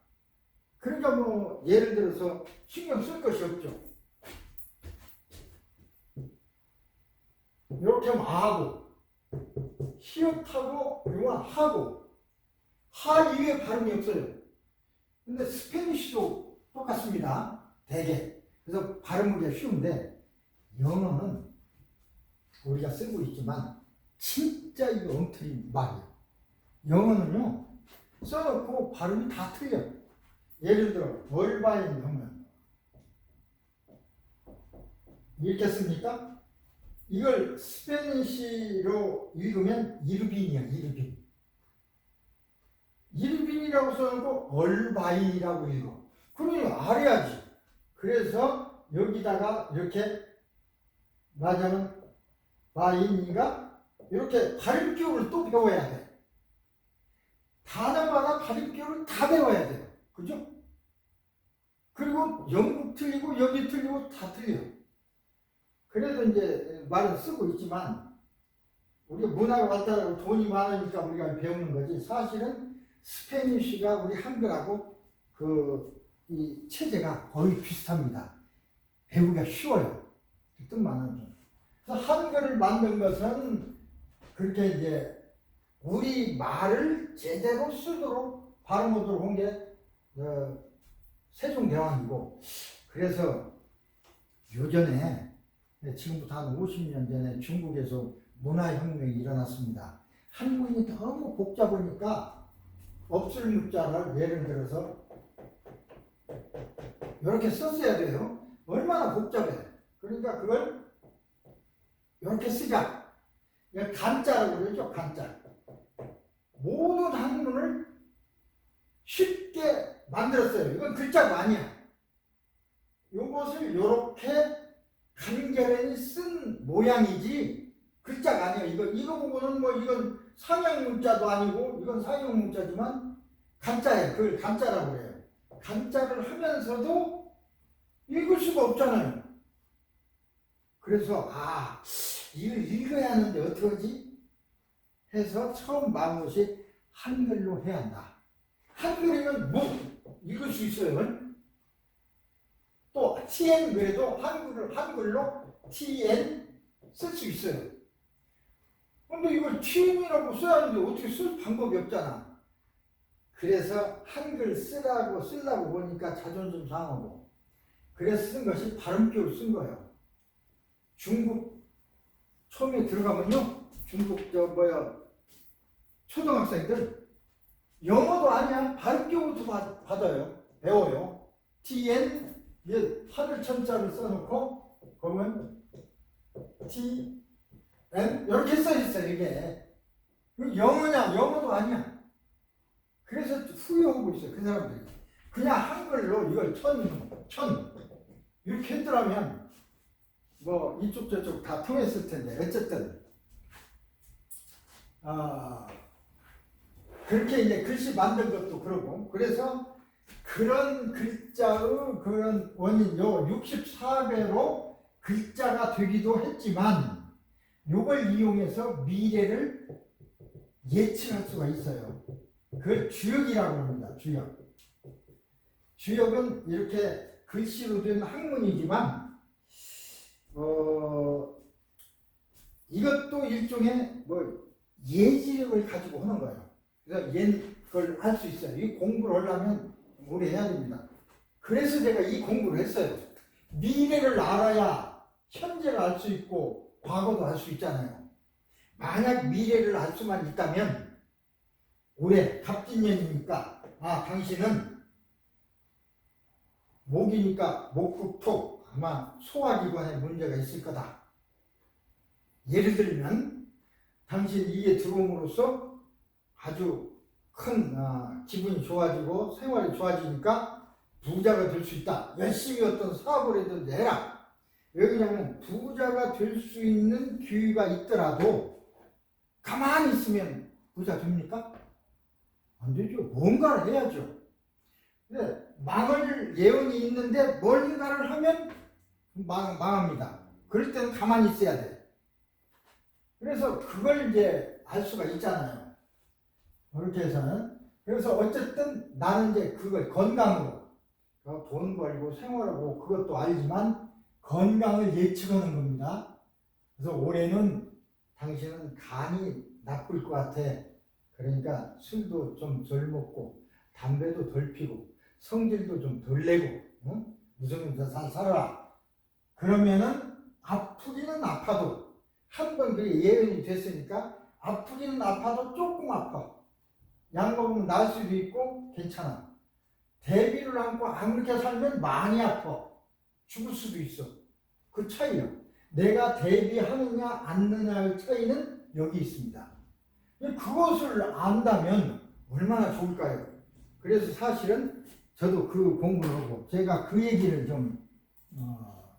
그러니까 예를 들어서 신경 쓸 것이 없죠. 이렇게 하면 아고, 히읗하고 이건 하고, 하 이외에 발음이 없어요. 근데 스페니쉬도 똑같습니다. 대개. 그래서 발음하기가 쉬운데 영어는 우리가 쓰고 있지만 진짜 이거 엉터리 말이에요. 영어는요 써놓고 발음이 다 틀려. 예를 들어 월바인 하면 이렇게 씁니까? 이걸 스페니쉬로 읽으면 이르빈이야. 이르빈이라고 써놓고 얼바인이라고 읽어. 그러니까 알아야지. 그래서 여기다가 이렇게 맞으면 바인이가 이렇게 발음기호를 또 배워야 돼. 단어마다 발음기호를 다 배워야 돼요. 그죠? 그리고 영국 틀리고 여기 틀리고 다 틀려. 그래도 이제 말은 쓰고 있지만 우리가 문화가 발달하고 돈이 많으니까 우리가 배우는 거지. 사실은 스페니쉬가 우리 한글하고 이 체제가 거의 비슷합니다. 배우기가 쉬워요. 뜻만 하죠. 그래서 한글을 만든 것은 그렇게 이제 우리 말을 제대로 쓰도록 발음하도록 한 게 세종대왕이고, 그래서 요전에 지금부터 한 50년 전에 중국에서 문화혁명이 일어났습니다. 한문이 너무 복잡하니까 없을 문자를 예를 들어서 이렇게 썼어야 돼요. 얼마나 복잡해. 그러니까 그걸 이렇게 쓰자. 이걸 간자라고 그러죠. 간자. 모든 한문을 쉽게 만들었어요. 이건 글자가 아니야. 이것을 이렇게 간결히 쓴 모양이지 글자가 아니야. 이거 보고는 뭐 이건 상형 문자도 아니고 이건 상형 문자지만 간자예요. 그걸 간자라고 그래요. 간자를 하면서도 읽을 수가 없잖아요. 그래서 이걸 읽어야 하는데 어떡하지? 해서 처음 마음 것이 한글로 해야 한다. 한글이면 뭐 읽을 수 있어요. 또 TN 그래도 한글로 TN 쓸 수 있어요. 근데 이걸 TN이라고 써야 하는데 어떻게 쓸 방법이 없잖아. 그래서 한글 쓰려고 보니까 자존심 상하고 그래서 쓴 것이 발음표를 쓴 거예요. 중국 처음에 들어가면요. 중국 초등학생들 영어도 아니야. 발음표부터 받아요. 배워요. TN 하늘 천자를 써놓고 보면 TN 이렇게 써있어요. 이게 영어냐? 영어도 아니야. 그래서 후회하고 있어요. 그 사람들이 그냥 한글로 이걸 천 이렇게 했더라면 뭐 이쪽 저쪽 다 통했을 텐데 어쨌든 그렇게 이제 글씨 만든 것도 그러고 그래서 그런 글자의 그런 원인 요 64배로 글자가 되기도 했지만 요걸 이용해서 미래를 예측할 수가 있어요. 그걸 주역이라고 합니다. 주역. 주역은 이렇게 글씨로 된 학문이지만 이것도 일종의 뭐 예지력을 가지고 하는 거예요. 그래서 그걸 할 수 있어요. 이 공부를 하려면 오래 해야 됩니다. 그래서 제가 이 공부를 했어요. 미래를 알아야 현재를 알 수 있고 과거도 알 수 있잖아요. 만약 미래를 알 수만 있다면 올해 갑진년이니까 당신은 목이니까 목국토 아마 소화기관에 문제가 있을 거다. 예를 들면 당신 이게 들어옴으로써 아주 큰 기분이 좋아지고 생활이 좋아지니까 부자가 될 수 있다. 열심히 어떤 사업을 해도 해라. 왜 그러냐면 부자가 될 수 있는 기회가 있더라도 가만히 있으면 부자 됩니까? 안 되죠. 뭔가를 해야죠. 근데 망할 예언이 있는데 뭔가를 하면 망합니다. 그럴 때는 가만히 있어야 돼. 그래서 그걸 이제 알 수가 있잖아요. 그렇게 해서는. 그래서 어쨌든 나는 이제 그걸 건강으로 돈 벌고 생활하고 그것도 알지만 건강을 예측하는 겁니다. 그래서 올해는 당신은 간이 나쁠 것 같아. 그러니까 술도 좀 덜 먹고 담배도 덜 피고 성질도 좀 덜 내고 무슨 잘 살아라. 그러면은 아프기는 아파도 한번 그게 예언이 됐으니까 아프기는 아파도 조금 아파. 약 먹으면 나을 수도 있고 괜찮아. 대비를 않고 아무렇게 살면 많이 아파. 죽을 수도 있어. 그 차이요. 내가 대비하느냐 않느냐의 차이는 여기 있습니다. 그것을 안다면 얼마나 좋을까요? 그래서 사실은 저도 그 공부를 하고 제가 그 얘기를 좀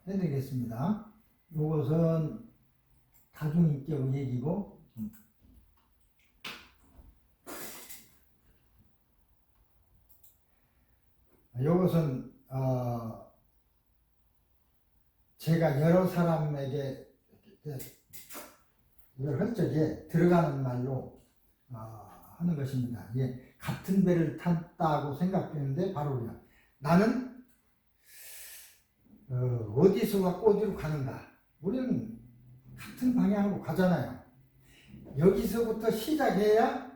해드리겠습니다. 이것은 다중인격 얘기고 이것은 제가 여러 사람에게 이걸 할 적에 들어가는 말로 하는 것입니다. 예, 같은 배를 탔다고 생각되는데 바로 그냥 나는 어디서가 어디로 가는가. 우리는 같은 방향으로 가잖아요. 여기서부터 시작해야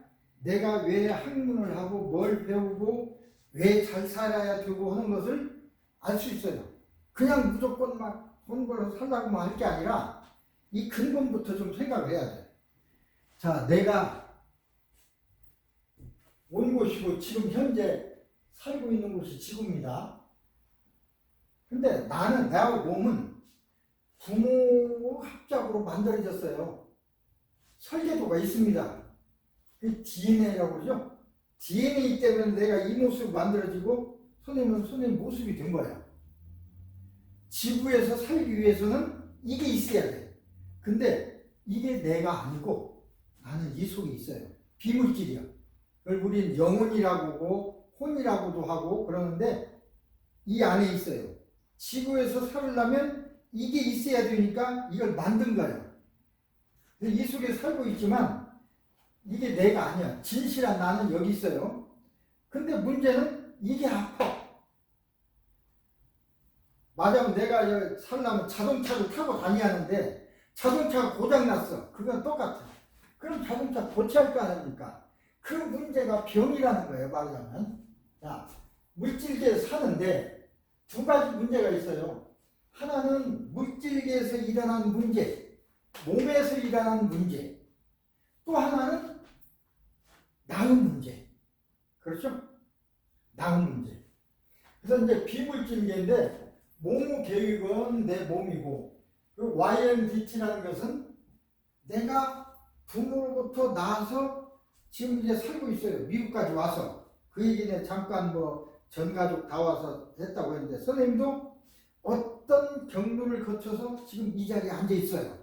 내가 왜 학문을 하고 뭘 배우고 왜 잘 살아야 되고 하는 것을 알 수 있어요. 그냥 무조건 막 돈 벌어서 살라고만 할 게 아니라 이 근본부터 좀 생각을 해야 돼. 자, 내가 온 곳이고 지금 현재 살고 있는 곳이 지구입니다. 근데 나는, 내하고 몸은 부모 합작으로 만들어졌어요. 설계도가 있습니다. 그 DNA라고 그러죠. DNA 때문에 내가 이 모습이 만들어지고 선생님은 선생님 모습이 된 거야. 지구에서 살기 위해서는 이게 있어야 돼. 근데 이게 내가 아니고 나는 이 속에 있어요. 비물질이야. 그걸 우리는 영혼이라고 하고 혼이라고도 하고 그러는데 이 안에 있어요. 지구에서 살려면 이게 있어야 되니까 이걸 만든 거예요. 이 속에 살고 있지만 이게 내가 아니야. 진실한 나는 여기 있어요. 근데 문제는 이게 아파. 맞아, 내가 살려면 자동차를 타고 다녀야 하는데 자동차가 고장났어. 그건 똑같아. 그럼 자동차 고쳐야 할 거 아닙니까? 그 문제가 병이라는 거예요, 말하자면. 자, 물질계에 사는데 두 가지 문제가 있어요. 하나는 물질계에서 일어나는 문제, 몸에서 일어나는 문제. 또 하나는 나은 문제. 그렇죠? 나은 문제. 그래서 이제 비물질계인데 몸 계획은 내 몸이고 그 YMDT라는 것은 내가 부모로부터 나와서 지금 이제 살고 있어요. 미국까지 와서. 그 얘기는 잠깐 전 가족 다 와서 했다고 했는데 선생님도 어떤 경로를 거쳐서 지금 이 자리에 앉아 있어요.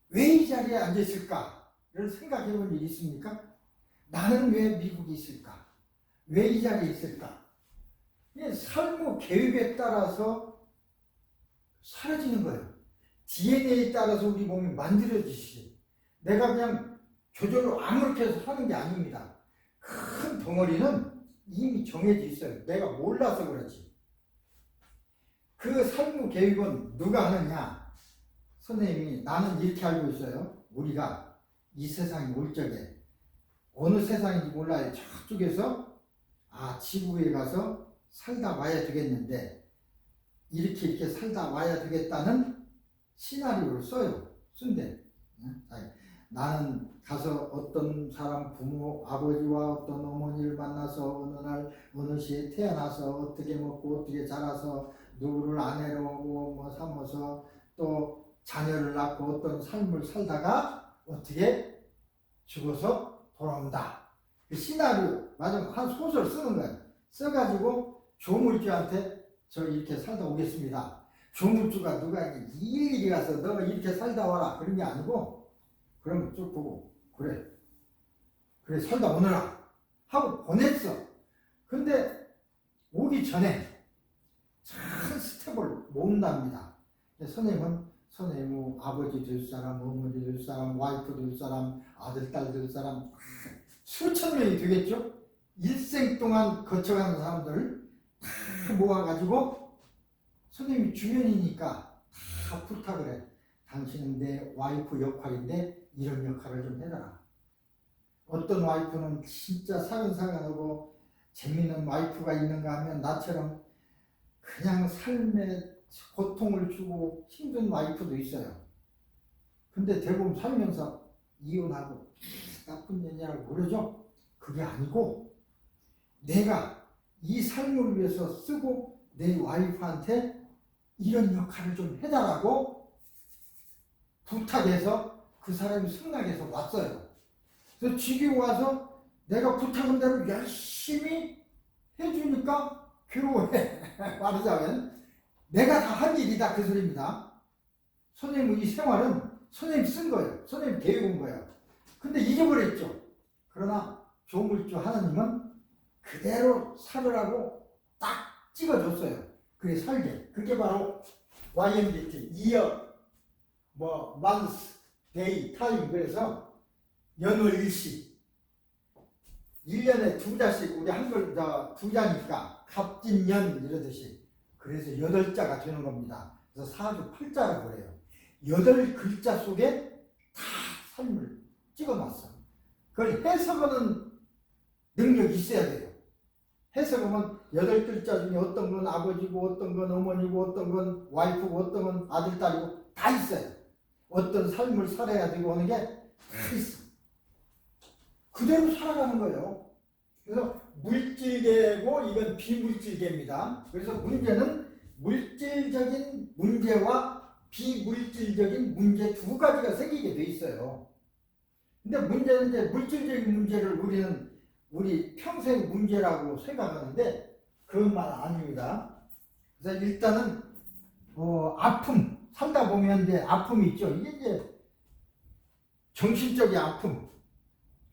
왜 이 자리에 앉아 있을까를 생각해 본 일이 있습니까? 나는 왜 미국에 있을까? 왜 이 자리에 있을까? 삶의 계획에 따라서 사라지는 거예요. DNA에 따라서 우리 몸이 만들어지시. 내가 그냥 저절로 아무렇게 해서 하는 게 아닙니다. 큰 덩어리는 이미 정해져 있어요. 내가 몰라서 그렇지. 그 삶의 계획은 누가 하느냐? 선생님이 나는 이렇게 알고 있어요. 우리가 이 세상에 올 적에 어느 세상인지 몰라요. 저쪽에서 지구에 가서 살다 와야 되겠는데 이렇게 살다 와야 되겠다는 시나리오를 써요. 쓴대. 나는 가서 어떤 사람 부모 아버지와 어떤 어머니를 만나서 어느 날 어느 시에 태어나서 어떻게 먹고 어떻게 자라서 누구를 아내로 삼아서 또 자녀를 낳고 어떤 삶을 살다가 어떻게 죽어서 돌아온다. 그 시나리오 맞아 한 소설 쓰는 거야. 써가지고 조물주한테 저 이렇게 살다 오겠습니다. 조물주가 누가 일일이 가서 너 이렇게 살다 와라 그런 게 아니고 그러면 쭉 보고 그래 살다 오너라 하고 보냈어. 근데 오기 전에 큰 스텝을 모은답니다. 선생님은 아버지 될 사람, 어머니 될 사람, 와이프 될 사람, 아들, 딸 될 사람 수천 명이 되겠죠? 일생 동안 거쳐가는 사람들 다 모아가지고 선생님이 주변이니까 다 부탁을 해. 당신은 내 와이프 역할인데 이런 역할을 좀 해라. 어떤 와이프는 진짜 사근사근하고 재미있는 와이프가 있는가 하면 나처럼 그냥 삶에 고통을 주고 힘든 와이프도 있어요. 근데 대부분 살면서 이혼하고 나쁜 년이라고 그러죠? 그게 아니고 내가 이 삶을 위해서 쓰고 내 와이프한테 이런 역할을 좀 해달라고 부탁해서 그 사람이 승낙해서 왔어요. 그래서 지금 와서 내가 부탁한 대로 열심히 해주니까 괴로워해. 말하자면 내가 다 한 일이다 그 소리입니다. 선생님 이 생활은 선생님 쓴 거예요. 선생님 계획한 거예요. 근데 잊어버렸죠. 그러나 조물주 하나님은 그대로 살으라고 딱 찍어줬어요. 그게 살게. 그게 바로 YMDT, year, month, day, time. 그래서 연월 일시. 1년에 2자씩, 우리 한글 2자니까 갑진년 이러듯이. 그래서 8자가 되는 겁니다. 그래서 4주 8자라고 그래요. 8글자 속에 다 삶을 찍어놨어. 그걸 해석하는 능력이 있어야 돼요. 해석하면 8글자 중에 어떤 건 아버지고 어떤 건 어머니고 어떤 건 와이프고 어떤 건 아들, 딸이고 다 있어요. 어떤 삶을 살아야 되고 하는 게 다 있어. 그대로 살아가는 거예요. 그래서 물질계고 이건 비물질계입니다. 그래서 문제는 물질적인 문제와 비물질적인 문제 두 가지가 생기게 돼 있어요. 근데 문제는 이제 물질적인 문제를 우리 평생 문제라고 생각하는데 그것만 아닙니다. 그래서 일단은 아픔, 살다 보면 이제 아픔이 있죠. 이게 이제 정신적인 아픔.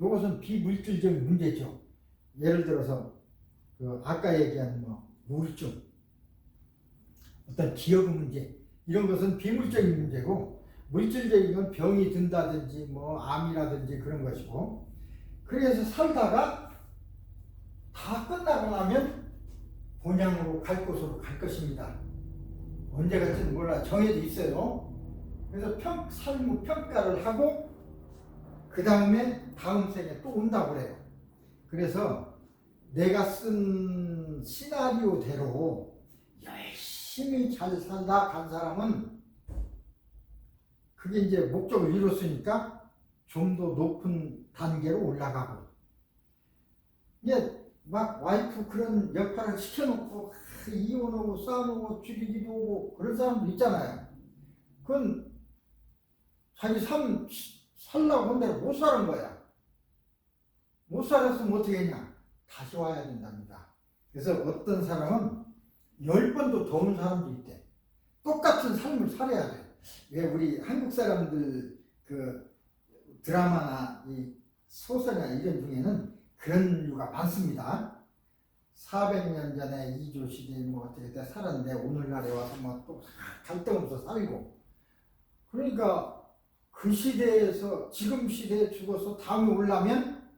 이것은 비물질적인 문제죠. 예를 들어서 아까 얘기한 우울증, 어떤 기억 문제 이런 것은 비물질적인 문제고 물질적인 건 병이 든다든지 암이라든지 그런 것이고 그래서 살다가 다 끝나고 나면 본향으로 갈 곳으로 갈 것입니다. 언제 갈지는 몰라 정해져 있어요. 그래서 삶의 평가를 하고 그 다음에 다음 생에 또 온다고 그래요. 그래서 내가 쓴 시나리오대로 열심히 잘 살다 간 사람은 그게 이제 목적을 이뤘으니까 좀 더 높은 단계로 올라가고 이제 막 와이프 그런 역할을 시켜놓고 이혼하고 싸우고 죽이기도 하고 그런 사람도 있잖아요. 그건 자기 삶 살라고 한 대로 못 사는 거야. 못 살았으면 어떻게 했냐? 다시 와야 된답니다. 그래서 어떤 사람은 10번도 더 온 사람도 있대. 똑같은 삶을 살아야 돼. 왜 우리 한국 사람들 그 드라마나 이 소설이나 이런 중에는 그런 이유가 많습니다. 400년 전에 이조시대 어떻게 살았는데 오늘날에 와서 또 갈등 없어 살고 그러니까 그 시대에서 지금 시대에 죽어서 다음에 오려면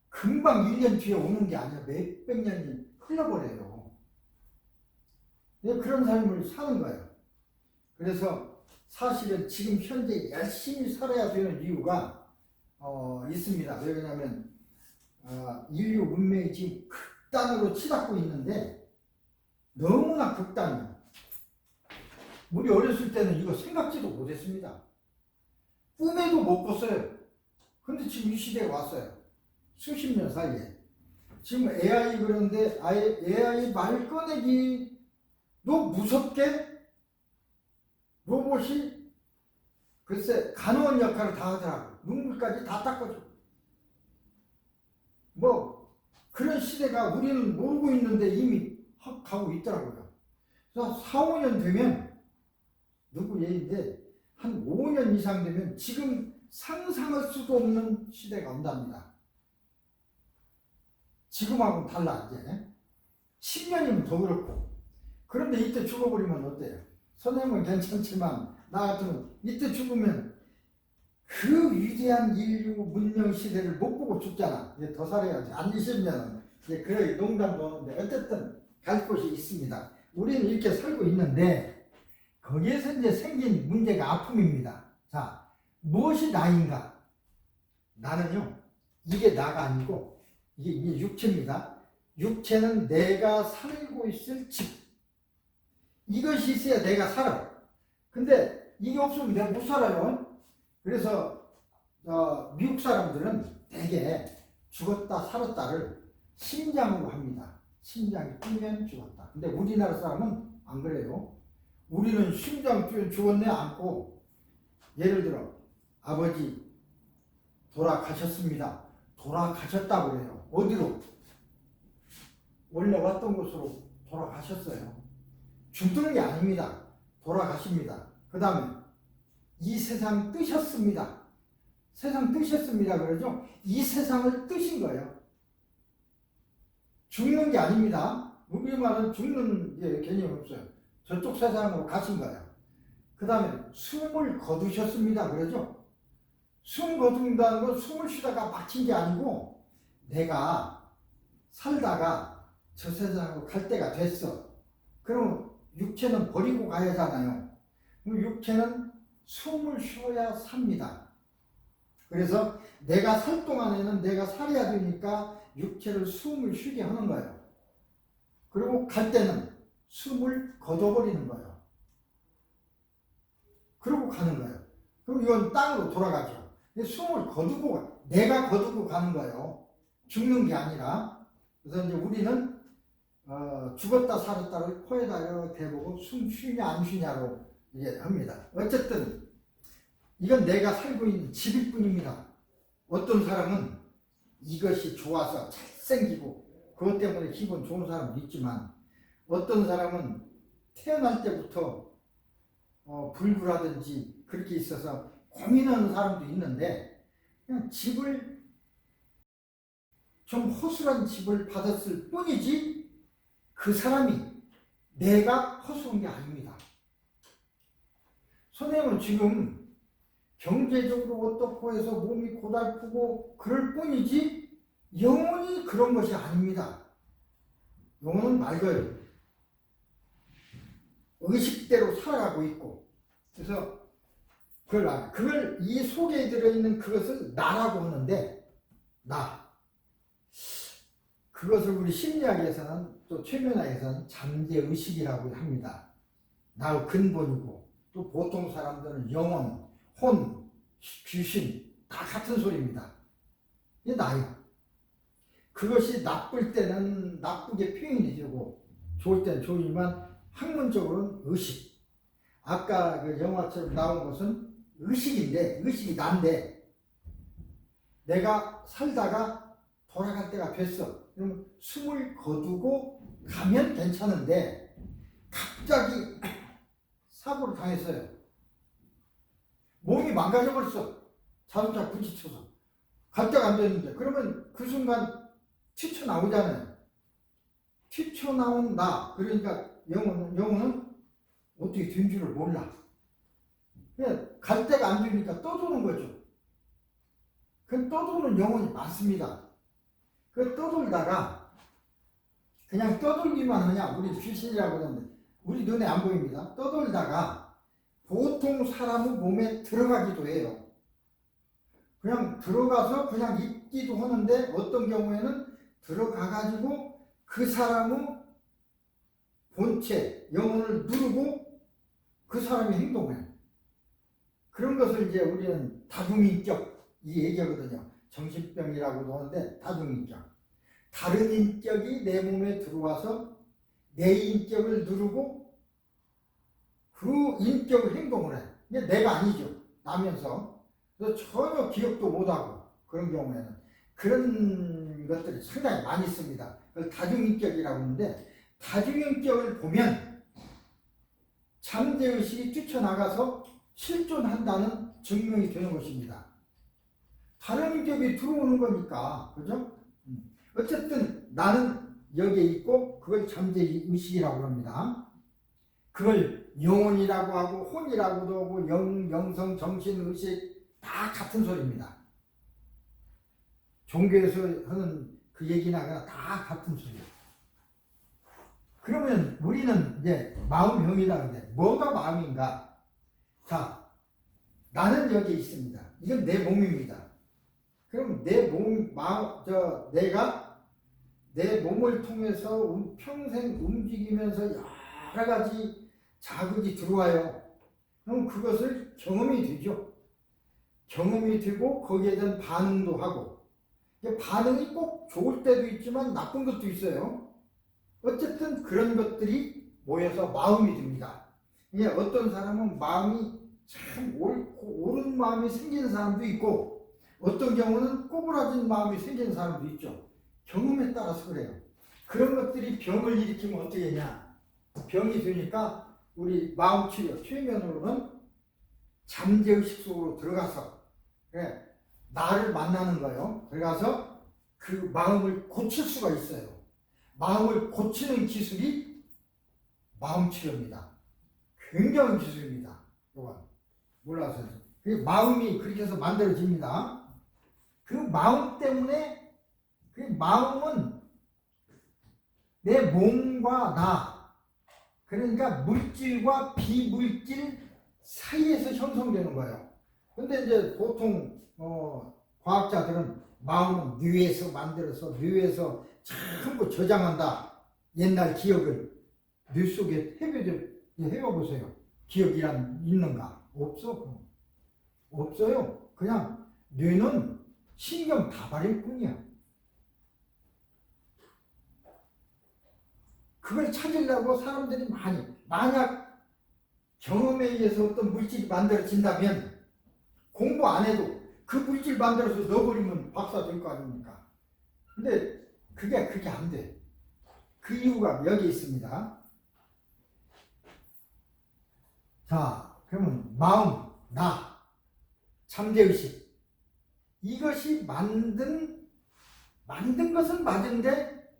금방 1년 뒤에 오는 게 아니라 몇백 년이 흘러버려요. 그런 삶을 사는 거예요. 그래서 사실은 지금 현재 열심히 살아야 되는 이유가 있습니다. 왜냐하면 인류 문명이 지금 극단으로 치닫고 있는데 너무나 극단이에요. 우리 어렸을 때는 이거 생각지도 못했습니다. 꿈에도 못 꿨어요. 근데 지금 이 시대에 왔어요. 수십 년 사이에. 지금 AI 그런데 AI 말 꺼내기도 무섭게 로봇이 글쎄 간호원 역할을 다 하더라고. 눈물까지 다 닦아줘. 그런 시대가 우리는 모르고 있는데 이미 확 가고 있더라고요. 그래서 4, 5년 되면 누구 얘기인데 한 5년 이상 되면 지금 상상할 수도 없는 시대가 온답니다. 지금하고는 달라 이제. 10년이면 더 그렇고. 그런데 이때 죽어버리면 어때요? 선생님은 괜찮지만 나 같으면 이때 죽으면 그 위대한 인류 문명 시대를 못 보고 죽잖아. 이제 더 살아야지. 안 20년은. 이제 그래 농담도 하는데 어쨌든 갈 곳이 있습니다. 우리는 이렇게 살고 있는데 거기에서 이제 생긴 문제가 아픔입니다. 자, 무엇이 나인가? 나는요, 이게 나가 아니고 이게 육체입니다. 육체는 내가 살고 있을 집. 이것이 있어야 내가 살아. 근데 이게 없으면 내가 못 살아요. 그래서 미국 사람들은 대개 죽었다 살았다를 심장으로 합니다. 심장이 뛰면 죽었다. 근데 우리나라 사람은 안 그래요. 우리는 심장 뛰면 죽었네 않고 예를 들어 아버지 돌아가셨습니다. 돌아가셨다고 그래요. 어디로? 원래 왔던 곳으로 돌아가셨어요. 죽는 게 아닙니다. 돌아가십니다. 그 다음에 이 세상 뜨셨습니다. 세상 뜨셨습니다. 그러죠? 이 세상을 뜨신 거예요. 죽는 게 아닙니다. 우리말은 죽는 게 개념이 없어요. 저쪽 세상으로 가신 거예요. 그 다음에 숨을 거두셨습니다. 그러죠? 숨 거둔다는 건 숨을 쉬다가 막힌 게 아니고 내가 살다가 저 세상으로 갈 때가 됐어. 그럼 육체는 버리고 가야 하잖아요. 육체는 숨을 쉬어야 삽니다. 그래서 내가 살 동안에는 내가 살아야 되니까 육체를 숨을 쉬게 하는 거예요. 그리고 갈 때는 숨을 거둬버리는 거예요. 그러고 가는 거예요. 그럼 이건 땅으로 돌아가죠. 숨을 거두고 내가 거두고 가는 거예요. 죽는 게 아니라. 그래서 이제 우리는 죽었다 살았다를 코에다 이렇게 대보고 숨 쉬냐 안 쉬냐로 이제 합니다. 어쨌든 이건 내가 살고 있는 집일 뿐입니다. 어떤 사람은 이것이 좋아서 잘생기고 그것 때문에 기분 좋은 사람도 있지만 어떤 사람은 태어날 때부터 불구라든지 그렇게 있어서 고민하는 사람도 있는데 그냥 집을 좀 허술한 집을 받았을 뿐이지 그 사람이 내가 허술한 게 아닙니다. 선생님은 지금 경제적으로 어떻고 해서 몸이 고달프고 그럴 뿐이지 영혼이 그런 것이 아닙니다. 영혼은 맑아요. 의식대로 살아가고 있고 그래서 그걸 이 속에 들어있는 그것을 나라고 하는데 나 그것을 우리 심리학에서는 또 최면학에서는 잠재의식이라고 합니다. 나의 근본이고 또 보통 사람들은 영혼, 혼, 귀신 다 같은 소리입니다. 이게 나예요. 그것이 나쁠 때는 나쁘게 표현이 되고 좋을 때는 좋지만 학문적으로는 의식. 아까 그 영화처럼 나온 것은 의식인데 의식이 난데 내가 살다가 돌아갈 때가 됐어. 그럼 숨을 거두고 가면 괜찮은데 갑자기 사고를 당했어요. 몸이 망가져버렸어. 자동차 부딪혀서. 갈 데가 안 되는데 그러면 그 순간 튀쳐나오잖아요. 튀쳐나온 나 그러니까 영혼은 어떻게 된 줄을 몰라. 그냥 갈 데가 안 되니까 떠도는 거죠. 그 떠도는 영혼이 많습니다. 그 떠돌다가 그냥 떠돌기만 하냐 우리 귀신이라고 하는데 우리 눈에 안 보입니다. 떠돌다가 보통 사람은 몸에 들어가기도 해요. 그냥 들어가서 그냥 있기도 하는데 어떤 경우에는 들어가가지고 그 사람의 본체, 영혼을 누르고 그 사람이 행동해요. 그런 것을 이제 우리는 다중인격 이 얘기하거든요. 정신병이라고도 하는데 다중인격. 다른 인격이 내 몸에 들어와서 내 인격을 누르고 그 인격을 행동을 해. 이게 내가 아니죠. 나면서. 그래서 전혀 기억도 못하고 그런 경우에는 그런 것들이 상당히 많이 있습니다. 그걸 다중인격이라고 하는데 다중인격을 보면 잠재의식이 뛰쳐나가서 실존한다는 증명이 되는 것입니다. 다른 인격이 들어오는 거니까 그죠? 어쨌든 나는 여기에 있고 그걸 잠재의식이라고 합니다. 그걸 영혼이라고 하고 혼이라고도 하고 영성, 정신, 의식 다 같은 소리입니다. 종교에서 하는 그 얘기나 다 같은 소리예요. 그러면 우리는 이제 마음형이라 그러는데 뭐가 마음인가? 자, 나는 여기 있습니다. 이건 내 몸입니다. 그럼 내 몸, 내가 내 몸을 통해서 평생 움직이면서 여러 가지 자극이 들어와요. 그럼 그것을 경험이 되죠. 경험이 되고 거기에 대한 반응도 하고 반응이 꼭 좋을 때도 있지만 나쁜 것도 있어요. 어쨌든 그런 것들이 모여서 마음이 됩니다. 이게 어떤 사람은 마음이 참 옳은 마음이 생기는 사람도 있고 어떤 경우는 꼬부라진 마음이 생기는 사람도 있죠. 경험에 따라서 그래요. 그런 것들이 병을 일으키면 어떻게 되냐. 병이 되니까 우리 마음치료 최면으로는 잠재의식 속으로 들어가서 그래, 나를 만나는 거예요. 들어가서 그 마음을 고칠 수가 있어요. 마음을 고치는 기술이 마음치료입니다. 굉장한 기술입니다. 이건 몰라서 마음이 그렇게 해서 만들어집니다. 그 마음 때문에 그 마음은 내 몸과 나 그러니까 물질과 비물질 사이에서 형성되는 거예요. 근데 이제 보통 과학자들은 마음은 뇌에서 만들어서 뇌에서 전부 저장한다. 옛날 기억을 뇌 속에 해봐보세요. 기억이란 있는가? 없어. 없어요. 그냥 뇌는 신경 다발일 뿐이야. 그걸 찾으려고 사람들이 만약 경험에 의해서 어떤 물질이 만들어진다면 공부 안 해도 그 물질 만들어서 넣어버리면 박사 될 거 아닙니까? 근데 그게 안 돼. 그 이유가 여기 있습니다. 자, 그러면 마음, 나, 잠재의식. 이것이 만든 것은 맞은데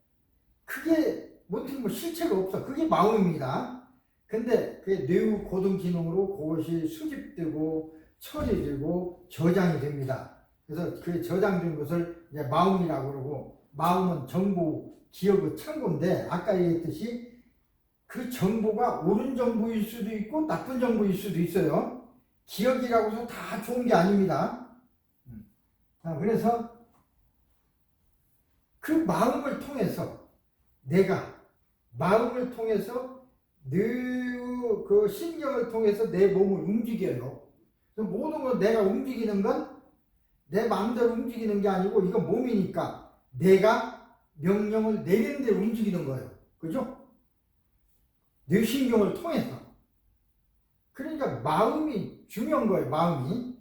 그게 뭐 실체가 없어. 그게 마음입니다. 근데 그게 뇌의 고등 기능으로 그것이 수집되고 처리되고 저장이 됩니다. 그래서 그 저장된 것을 이제 마음이라고 그러고, 마음은 정보, 기억의 창고인데 아까 얘기했듯이 그 정보가 옳은 정보일 수도 있고 나쁜 정보일 수도 있어요. 기억이라고 해서 다 좋은 게 아닙니다. 그래서 그 마음을 통해서 내가 마음을 통해서 그 신경을 통해서 내 몸을 움직여요. 모든 걸 내가 움직이는 건 내 마음대로 움직이는 게 아니고 이건 몸이니까 내가 명령을 내리는 대로 움직이는 거예요. 그죠? 뇌신경을 통해서. 그러니까 마음이 중요한 거예요. 마음이.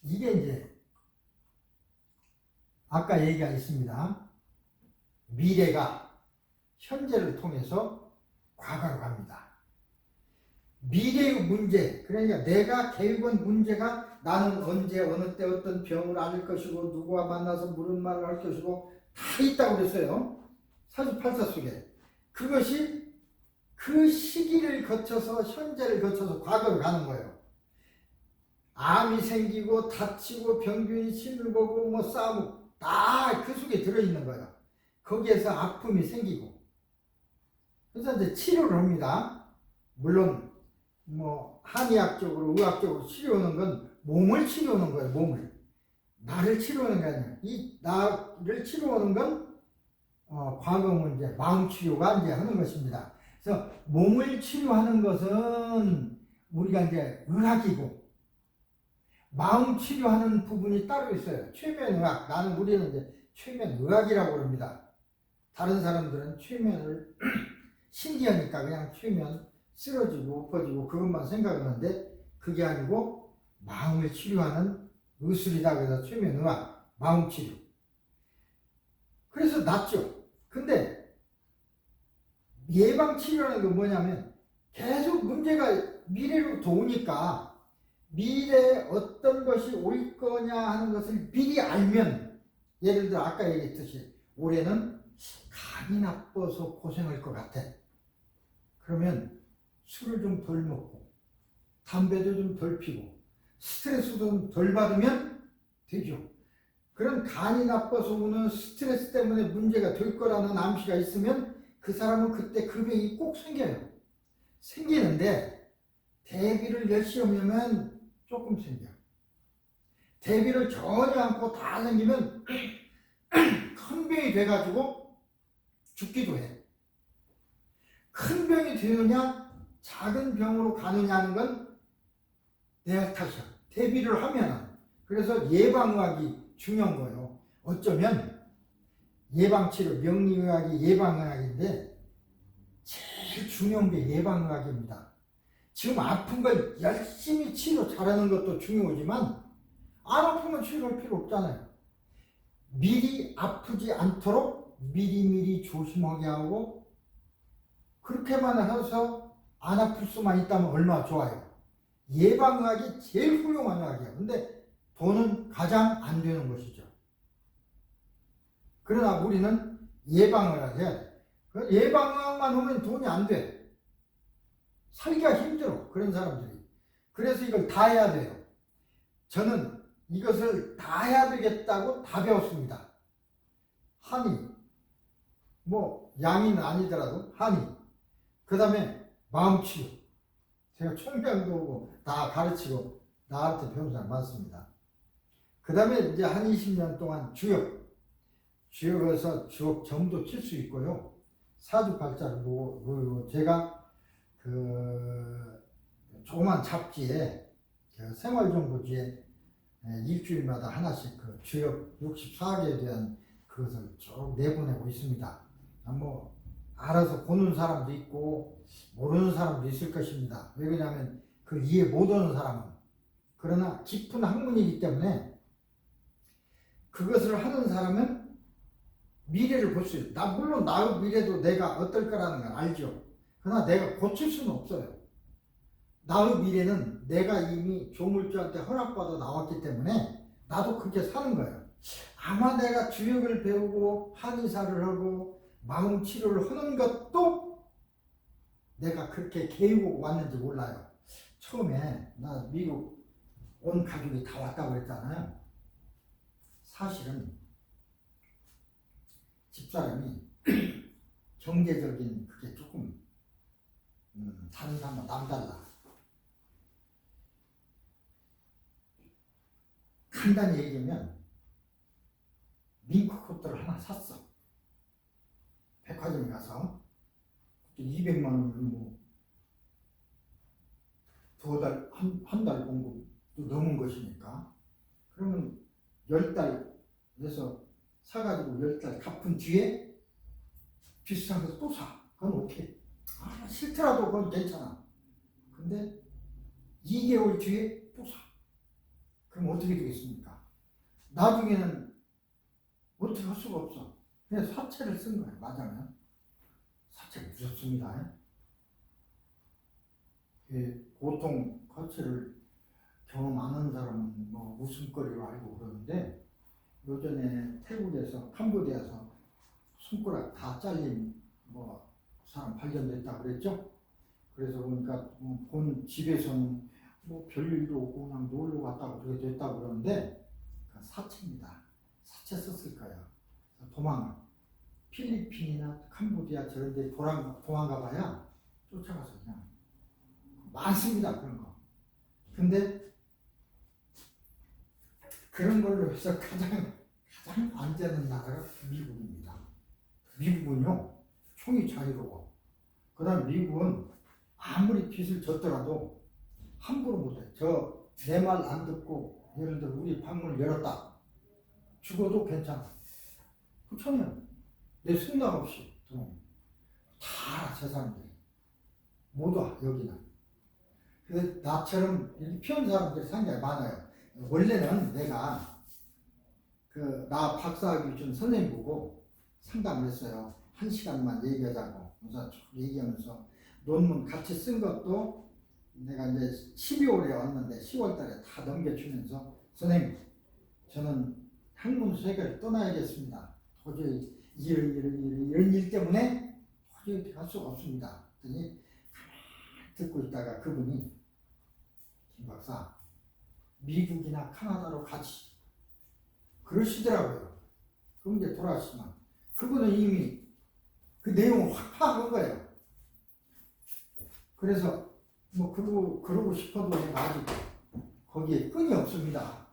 이게 이제 아까 얘기가 있습니다. 미래가 현재를 통해서 과거로 갑니다. 미래의 문제, 그러니까 내가 계획한 문제가 나는 언제 어느 때 어떤 병을 앓을 것이고 누구와 만나서 무슨 말을 할 것이고 다 있다고 그랬어요. 사주팔자 속에. 그것이 그 시기를 거쳐서 현재를 거쳐서 과거로 가는 거예요. 암이 생기고 다치고 병균이 침을 보고 뭐 싸우고 다 그 속에 들어있는 거예요. 거기에서 아픔이 생기고. 그래서 이제 치료를 합니다. 물론 뭐 한의학적으로 의학적으로 치료하는 건 몸을 치료하는 거예요. 몸을. 나를 치료하는 게 아니에요. 이 나를 치료하는 건 과거는 이제 마음 치료가 이제 하는 것입니다. 그래서 몸을 치료하는 것은 우리가 이제 의학이고, 마음 치료하는 부분이 따로 있어요. 최면의학. 우리는 이제 최면의학이라고 합니다. 다른 사람들은 최면을 신기하니까 그냥 최면, 쓰러지고 엎어지고 그것만 생각하는데 그게 아니고 마음을 치료하는 의술이다. 그래서 최면의학, 마음 치료. 그래서 낫죠. 근데 예방 치료라는 건 뭐냐면 계속 문제가 미래로부터 오니까 미래에 어떤 것이 올 거냐 하는 것을 미리 알면, 예를 들어 아까 얘기했듯이 올해는 간이 나빠서 고생할 것 같아. 그러면 술을 좀 덜 먹고 담배도 좀 덜 피고 스트레스도 좀 덜 받으면 되죠. 그런 간이 나빠서 오는 스트레스 때문에 문제가 될 거라는 암시가 있으면 그 사람은 그때 그 병이 꼭 생겨요. 생기는데 대비를 열심히 하면 조금 생겨. 대비를 전혀 않고 다 생기면 큰 병이 돼가지고 죽기도 해. 큰 병이 되느냐 작은 병으로 가느냐 하는 건 내 탓이야. 대비를 하면. 그래서 예방의학이 중요한 거예요. 어쩌면 예방치료, 명리의학이 예방의학인데 제일 중요한 게 예방의학입니다. 지금 아픈 걸 열심히 치료 잘하는 것도 중요하지만 안 아프면 치료할 필요 없잖아요. 미리 아프지 않도록 미리미리 조심하게 하고 그렇게만 해서 안 아플 수만 있다면 얼마나 좋아요. 예방의학이 제일 훌륭한 의학이에요. 근데 돈은 가장 안 되는 것이죠. 그러나 우리는 예방을 해야 돼. 예방의학만 하면 돈이 안 돼. 살기가 힘들어. 그런 사람들이. 그래서 이걸 다 해야 돼요. 저는 이것을 다 해야 되겠다고 다 배웠습니다. 한의, 뭐 양의는 아니더라도 한의, 그 다음에 마음치료. 제가 총명도 오고 다 가르치고 나한테 배운 사람 많습니다. 그 다음에 이제 한 20년 동안 주역에서 주역 점도 칠 수 있고요. 사주팔자를 보고, 제가 그 조그만 잡지에, 생활정보지에 일주일마다 하나씩 그 주역 64개에 대한 그것을 쭉 내보내고 있습니다. 뭐 알아서 보는 사람도 있고 모르는 사람도 있을 것입니다. 왜 그러냐면 그 이해 못하는 사람은, 그러나 깊은 학문이기 때문에 그것을 하는 사람은 미래를 볼 수 있어요. 물론 나의 미래도 내가 어떨 거라는 걸 알죠. 그러나 내가 고칠 수는 없어요. 나의 미래는 내가 이미 조물주한테 허락받아 나왔기 때문에 나도 그렇게 사는 거예요. 아마 내가 주역을 배우고 한의사를 하고 마음 치료를 하는 것도 내가 그렇게 계획하고 왔는지 몰라요. 처음에 나 미국 온 가족이 다 왔다고 그랬잖아요. 사실은 집사람이 경제적인 그게 조금 다른 사람과 남달라. 간단히 얘기하면 밍크 코트를 하나 샀어. 백화점에 가서 200만 원을 뭐 한 달 공급도 넘은 것이니까, 그러면 10달에서 사가지고 10달 갚은 뒤에 비슷한 것도 또 사. 그건 오케이. 싫더라도 그건 괜찮아. 근데 2개월 뒤에 또 사. 그럼 어떻게 되겠습니까? 나중에는 어떻게 할 수가 없어. 그냥 사채를 쓴 거예요. 맞으면. 사채 무섭습니다. 보통 사채를 경험 안 하는 사람은 뭐 웃음거리로 알고 그러는데, 요전에 태국에서 캄보디아에서 손가락 다 잘린 뭐 사람 발견됐다고 그랬죠. 그래서 보니까 본 집에서는 뭐 별일도 없고 그냥 놀러 갔다고 그렇게 됐다고 그러는데, 사채입니다. 사채 썼을 거예요. 도망, 필리핀이나 캄보디아 저런 데 도망가 봐야 쫓아가서 그냥 많습니다. 그런 거. 근데 그런 걸로 해서 가장 안전한 나라가 미국입니다. 미국은요, 총이 자유로워. 그 다음 미국은 아무리 빚을 졌더라도 함부로 못해. 내 말 안 듣고 예를 들어 우리 방문을 열었다. 죽어도 괜찮아. 그렇잖아요. 내 승낙 없이 들어오면 다 알아, 저 사람들이. 못 와, 여기는. 그래서 나처럼 이렇게 피운 사람들이 상당히 많아요. 원래는 내가 나 박사학위 준 선생님 보고 상담을 했어요. 1시간만 얘기하자고. 그래서 얘기하면서 논문 같이 쓴 것도 내가 이제 12월에 왔는데 10월 달에 다 넘겨주면서, 선생님, 저는 학문 세계를 떠나야겠습니다. 도저히 이런 일 때문에 도저히 할 수가 없습니다. 그랬더니 가만히 듣고 있다가 그분이, 김 박사, 미국이나 카나다로 가지, 그러시더라고요. 그럼 이제 돌아가시면 그분은 이미 그 내용을 확 파악한 거예요. 그래서 뭐 그러고 싶어도 내가 아직 거기에 끈이 없습니다.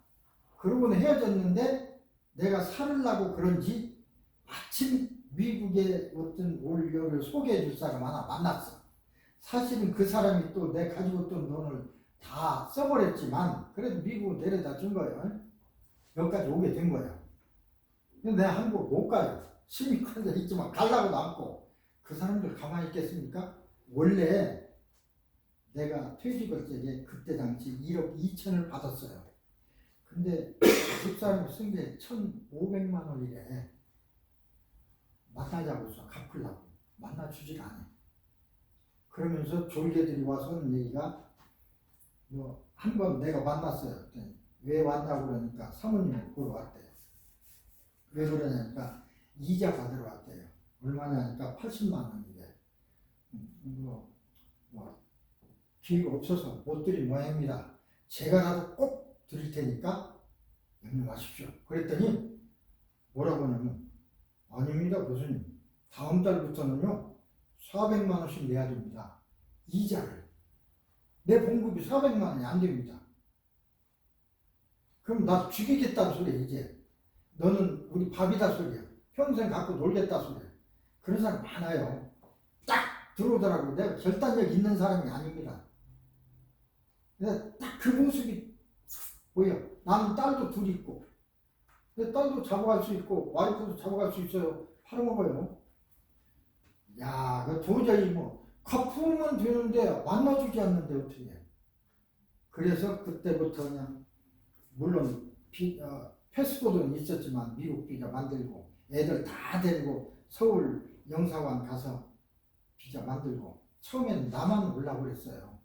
그러고는 헤어졌는데 내가 살으려고 그런지 마침 미국의 어떤 올여를 소개해 줄 사람 하나 만났어. 사실은 그 사람이 또 내 가지고 있던 돈을 다 써버렸지만 그래도 미국은 데려다 준 거예요. 여기까지 오게 된 거예요. 근데 내가 한국 못 가요. 시민권자 있지만 가려고도 않고. 그 사람들 가만히 있겠습니까? 원래 내가 퇴직할 적에 그때 당시 1억 2천을 받았어요. 근데 집사람이 쓴 게 1,500만 원이래. 만나자고 해서 갚으려고. 만나주지가 않아. 그러면서 졸개들이 와서 하는 얘기가, 뭐 한 번 내가 만났어요. 왜 왔냐고 그러니까 사모님을 보러 왔대요. 왜 그러냐니까 이자 받으러 왔대요. 얼마냐니까 80만 원이래. 뭐 기회가 없어서 못 드린 모양입니다. 제가라도 꼭 드릴 테니까 양념하십시오. 그랬더니 뭐라고 하냐면, 아닙니다 교수님, 다음 달부터는요 400만 원씩 내야 됩니다. 이자를. 내 봉급이 400만 원이 안 됩니다. 그럼 나 죽이겠다는 소리야. 이제 너는 우리 밥이다 소리야. 평생 갖고 놀겠다 소리야. 그런 사람 많아요. 딱 들어오더라고. 내가 결단력 있는 사람이 아닙니다. 딱 그 모습이 보여. 나는 딸도 둘 있고, 내 딸도 잡아갈 수 있고, 와이프도 잡아갈 수 있어요. 팔아먹어요. 야, 그 도저히 뭐, 갚으면 되는데, 만나주지 않는데, 어떻게 해. 그래서 그때부터 그냥, 물론, 패스포드는 있었지만, 미국 비자 만들고, 애들 다 데리고, 서울 영사관 가서 비자 만들고, 처음에는 나만 오려고 그랬어요.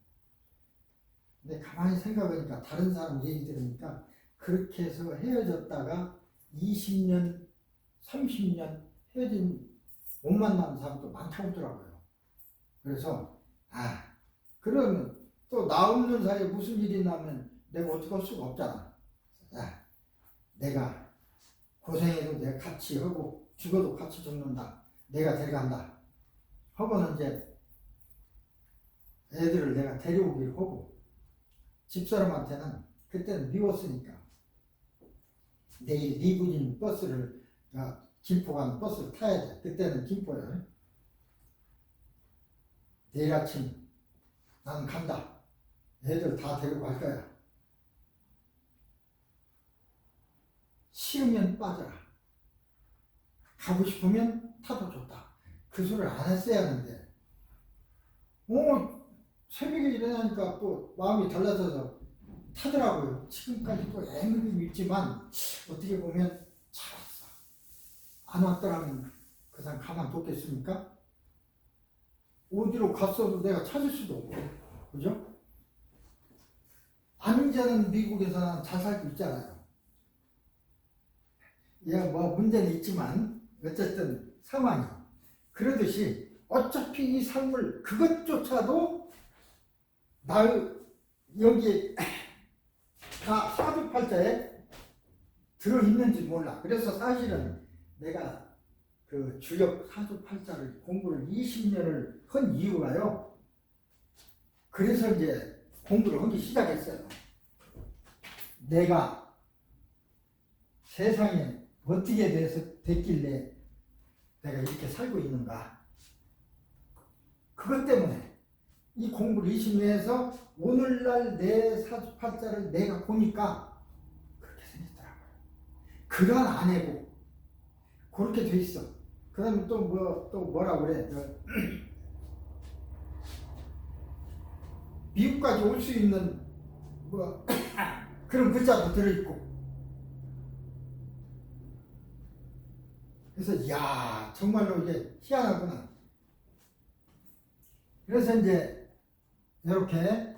근데 가만히 생각하니까, 다른 사람 얘기 들으니까, 그렇게 해서 헤어졌다가 20년, 30년 헤어진 못 만나는 사람도 많다고 하더라고요. 그래서 그러면 또 나 없는 사이에 무슨 일이 나면 내가 어떻게 할 수가 없잖아. 야, 내가 고생해도 내가 같이 하고 죽어도 같이 죽는다. 내가 데려간다. 하고는 이제 애들을 내가 데려오기로 하고 집사람한테는 그때는 미웠으니까 내일 리부진 버스를 김포 가는 버스를 타야 돼. 그때는 김포요. 내일 아침 나는 간다. 애들 다 데리고 갈 거야. 싫으면 빠져라. 가고 싶으면 타도 좋다. 그 소리를 안 했어야 하는데 새벽에 일어나니까 또 마음이 달라져서 타더라고요. 지금까지 또 애물이 있지만 어떻게 보면 잘 왔어. 안 왔더라면 그 사람 가만뒀겠습니까? 어디로 갔어도 내가 찾을 수도 없고, 그죠? 아닌자는 미국에서는 잘 살고 있잖아요. 뭐 문제는 있지만 어쨌든 상황이 그러듯이 어차피 이 삶을 그것조차도 여기에 다 사주팔자에 들어있는지 몰라. 그래서 사실은 내가 그 주역 사주팔자를 공부를 20년을 한 이유가요. 그래서 이제 공부를 하기 시작했어요. 내가 세상에 어떻게 됐길래 내가 이렇게 살고 있는가. 그것 때문에 이 공부를 20년 해서 오늘날 내 사주팔자를 내가 보니까 그렇게 생겼더라고요. 그런 아내고 그렇게 돼 있어. 그 다음에 또 뭐라 그래. 미국까지 올 수 있는 그런 글자도 들어있고. 그래서 정말로 이게 희한하구나. 그래서 이제 이렇게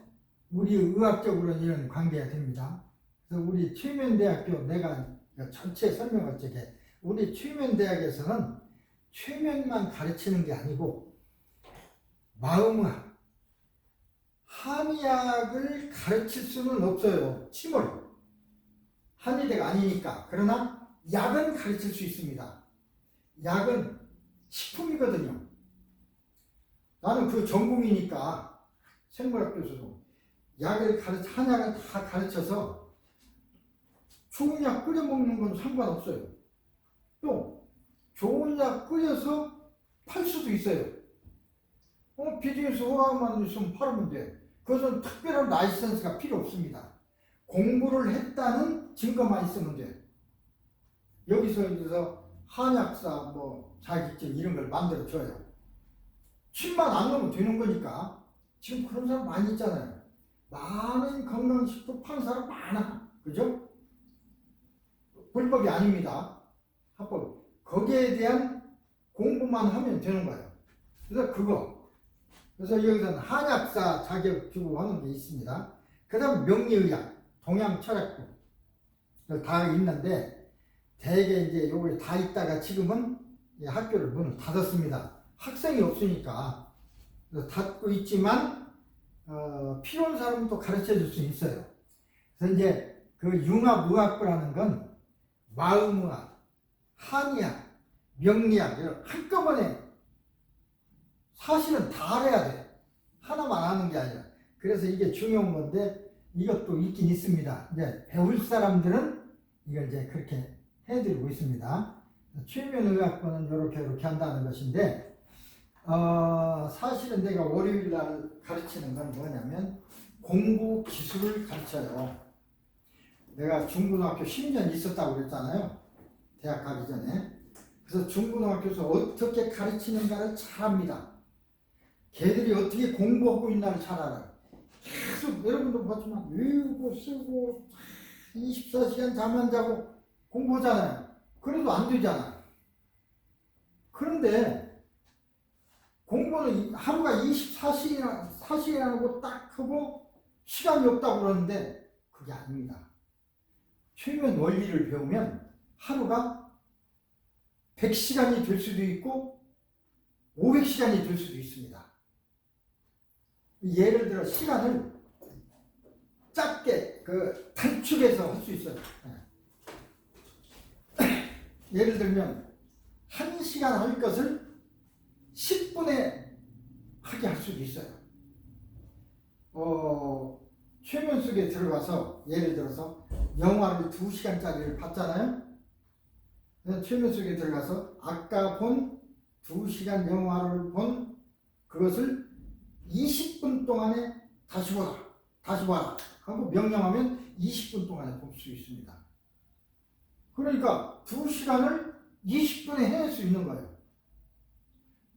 우리 의학적으로는 이런 관계가 됩니다. 그래서 우리 최면대학교 내가 전체 설명할 적에 우리 최면대학에서는 최면만 가르치는 게 아니고 마음의학, 한의학을 가르칠 수는 없어요. 침을. 한의대가 아니니까. 그러나 약은 가르칠 수 있습니다. 약은 식품이거든요. 나는 그 전공이니까 생물학 교수도 한약을 다 가르쳐서 좋은 약 끓여 먹는 건 상관없어요. 또 좋은 약 끓여서 팔 수도 있어요. 비즈니스 허가만 있으면 팔으면 돼. 그것은 특별한 라이선스가 필요 없습니다. 공부를 했다는 증거만 있으면 돼. 여기서 한약사 자격증 이런 걸 만들어 줘요. 침만 안 넣으면 되는 거니까. 지금 그런 사람 많이 있잖아요. 많은 건강식품 파는 사람 많아. 그죠? 불법이 아닙니다. 합법. 거기에 대한 공부만 하면 되는 거예요. 그래서 여기서는 한약사 자격 주고 하는 게 있습니다. 그 다음 명리의학, 동양철학부 다 있는데 대개 이제 요거 다 있다가 지금은 학교를 문을 닫았습니다. 학생이 없으니까 닫고 있지만 필요한 사람은 또 가르쳐 줄 수 있어요. 그래서 이제 그 융합의학부라는 건 마음의학, 한의학, 명리학 이런 한꺼번에 사실은 다 알아야 돼. 하나만 아는 게 아니라. 그래서 이게 중요한 건데 이것도 있긴 있습니다. 이제 배울 사람들은 이걸 이제 그렇게 해드리고 있습니다. 최면의학부는 이렇게 한다는 것인데 사실은 내가 월요일 날 가르치는 건 뭐냐면 공부 기술을 가르쳐요. 내가 중고등학교 10년 있었다고 그랬잖아요. 대학 가기 전에. 그래서 중고등학교에서 어떻게 가르치는가를 잘 압니다. 걔들이 어떻게 공부하고 있나를 잘 알아요. 계속 여러분도 봤지만 외우고 쓰고 24시간 잠 안 자고 공부하잖아요. 그래도 안 되잖아. 그런데 공부는 하루가 24시간하고 딱 하고 시간이 없다고 그러는데 그게 아닙니다. 최면 원리를 배우면 하루가 100시간이 될 수도 있고 500시간이 될 수도 있습니다. 예를 들어 시간을 짧게 단축해서 할 수 있어요. 예를 들면 1시간 할 것을 10분에 하게 할 수도 있어요. 최면 속에 들어가서 예를 들어서 영화를 2시간짜리를 봤잖아요. 최면 속에 들어가서 아까 본 2시간 영화를 본 그것을 20분 동안에 다시 봐라 하고 명령하면 20분 동안에 볼 수 있습니다. 그러니까 2시간을 20분에 해낼 수 있는 거예요.